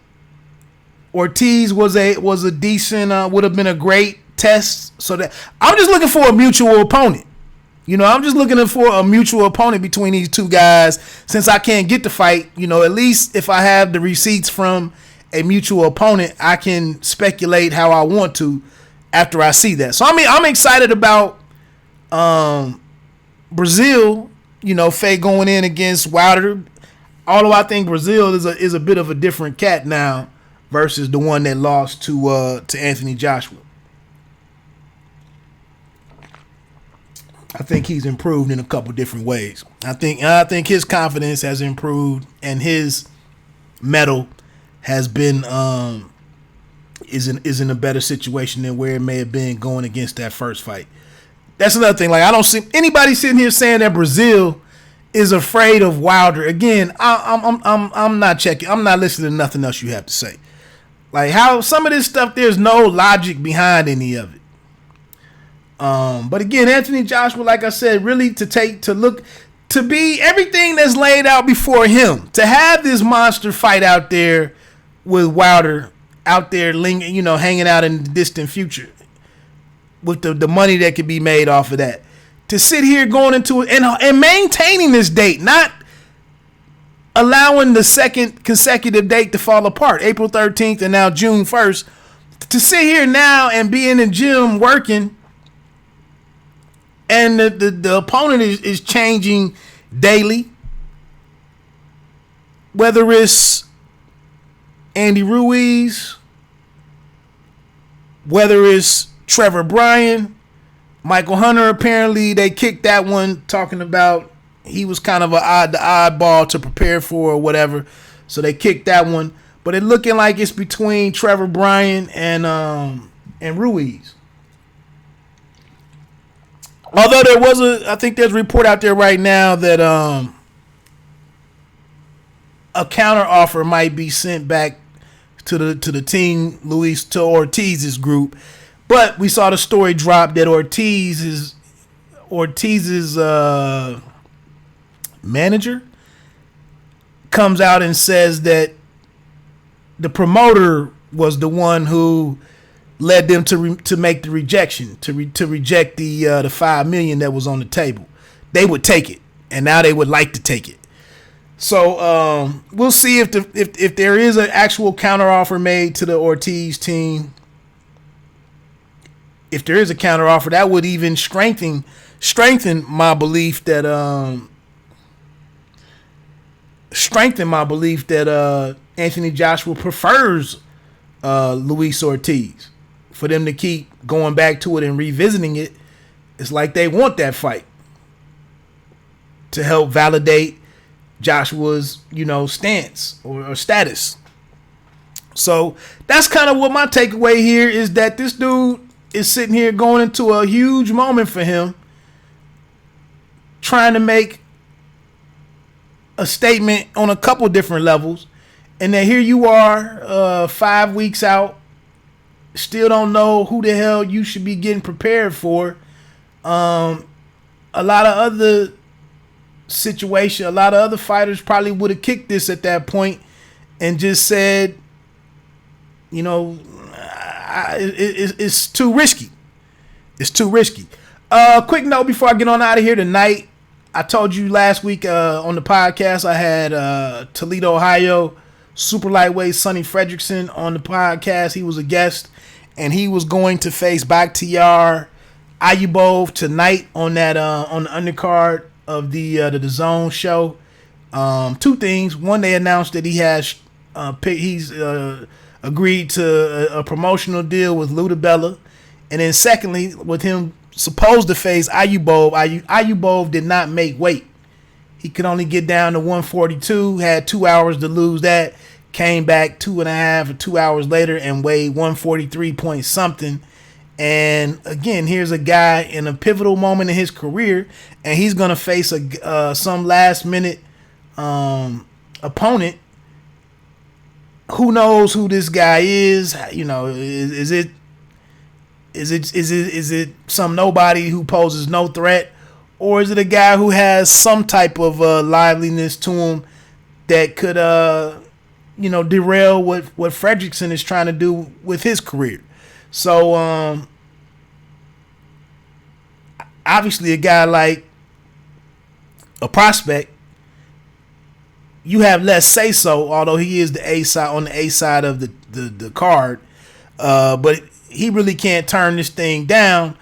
Ortiz was a decent, would have been a great test. So that I'm just looking for a mutual opponent. I'm just looking for a mutual opponent between these two guys. Since I can't get the fight, at least if I have the receipts from a mutual opponent, I can speculate how I want to after I see that. So I'm excited about Brazil, Faye going in against Wilder. Although I think Brazil is a bit of a different cat now versus the one that lost to Anthony Joshua. I think he's improved in a couple different ways. I think his confidence has improved, and his mettle has been is in a better situation than where it may have been going against that first fight. That's another thing. Like I don't see anybody sitting here saying that Brazil is afraid of Wilder. Again, I'm not checking. I'm not listening to nothing else you have to say. Like how some of this stuff, there's no logic behind any of it. But again, Anthony Joshua, like I said, really to be everything that's laid out before him, to have this monster fight out there with Wilder out there, hanging out in the distant future with the money that could be made off of that. To sit here going into it and maintaining this date, not allowing the second consecutive date to fall apart, April 13th and now June 1st, to sit here now and be in the gym working, and the opponent is changing daily, whether it's Andy Ruiz, whether it's Trevor Bryan, Michael Hunter. Apparently they kicked that one, talking about he was kind of the oddball to prepare for or whatever. So they kicked that one. But it looking like it's between Trevor Bryan and Ruiz. Although I think there's a report out there right now that a counter offer might be sent back to the team, to Ortiz's group. But we saw the story drop that Ortiz's manager comes out and says that the promoter was the one who led them to make the rejection, to reject the $5 million that was on the table. They would take it, and now they would like to take it. So we'll see if there is an actual counteroffer made to the Ortiz team. if there is a counter offer, that would even strengthen my belief that Anthony Joshua prefers Luis Ortiz. For them to keep going back to it and revisiting it, it's like they want that fight to help validate Joshua's, stance or status. So that's kind of what my takeaway here is, that this dude is sitting here going into a huge moment for him, trying to make a statement on a couple different levels. And then here you are, 5 weeks out, still don't know who the hell you should be getting prepared for. A lot of other fighters probably would have kicked this at that point and just said, it's too risky. It's too risky. Quick note before I get on out of here tonight. I told you last week on the podcast I had Toledo, Ohio super lightweight Sonny Fredrickson on the podcast. He was a guest, and he was going to face Bakhtiar Ayubov tonight on that on the undercard of the Zone show. Two things. One, they announced that he's agreed to a promotional deal with Ludabella, and then secondly, with him supposed to face Ayubov, Ayubov did not make weight. He could only get down to 142, had 2 hours to lose that, came back 2.5 or 2 hours later and weighed 143 point something. And again, here's a guy in a pivotal moment in his career, and he's going to face some last minute opponent. Who knows who this guy is? Is it some nobody who poses no threat? Or is it a guy who has some type of liveliness to him that could, derail what Fredrickson is trying to do with his career? So, obviously, a guy like a prospect, you have less say so. Although he is the A side on the A side of the card, but he really can't turn this thing down.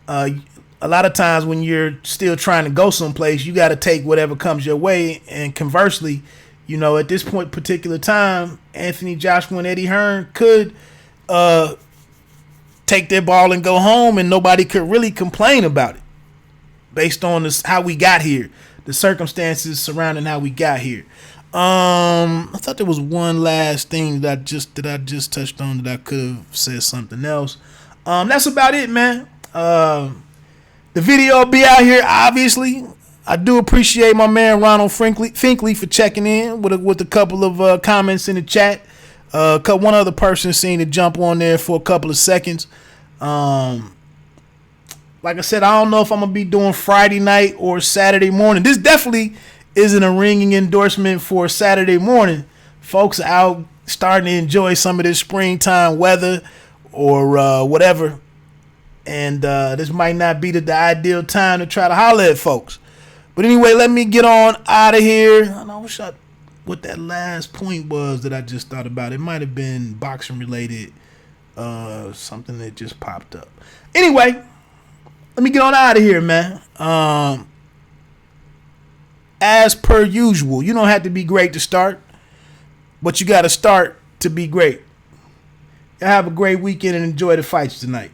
A lot of times when you're still trying to go someplace, you got to take whatever comes your way. And conversely, at this particular time, Anthony Joshua and Eddie Hearn could take their ball and go home, and nobody could really complain about it based on how we got here, the circumstances surrounding how we got here. I thought there was one last thing that I just touched on that I could have said something else. That's about it, man. The video will be out here, obviously. I do appreciate my man Ronald Finkley for checking in with a couple of comments in the chat. One other person seemed to jump on there for a couple of seconds. Like I said, I don't know if I'm going to be doing Friday night or Saturday morning. This definitely isn't a ringing endorsement for Saturday morning. Folks are out starting to enjoy some of this springtime weather or whatever. And this might not be the ideal time to try to holler at folks. But anyway, let me get on out of here. I know what that last point was that I just thought about. It might have been boxing related. Something that just popped up. Anyway, let me get on out of here, man. As per usual, you don't have to be great to start, but you got to start to be great. Have a great weekend and enjoy the fights tonight.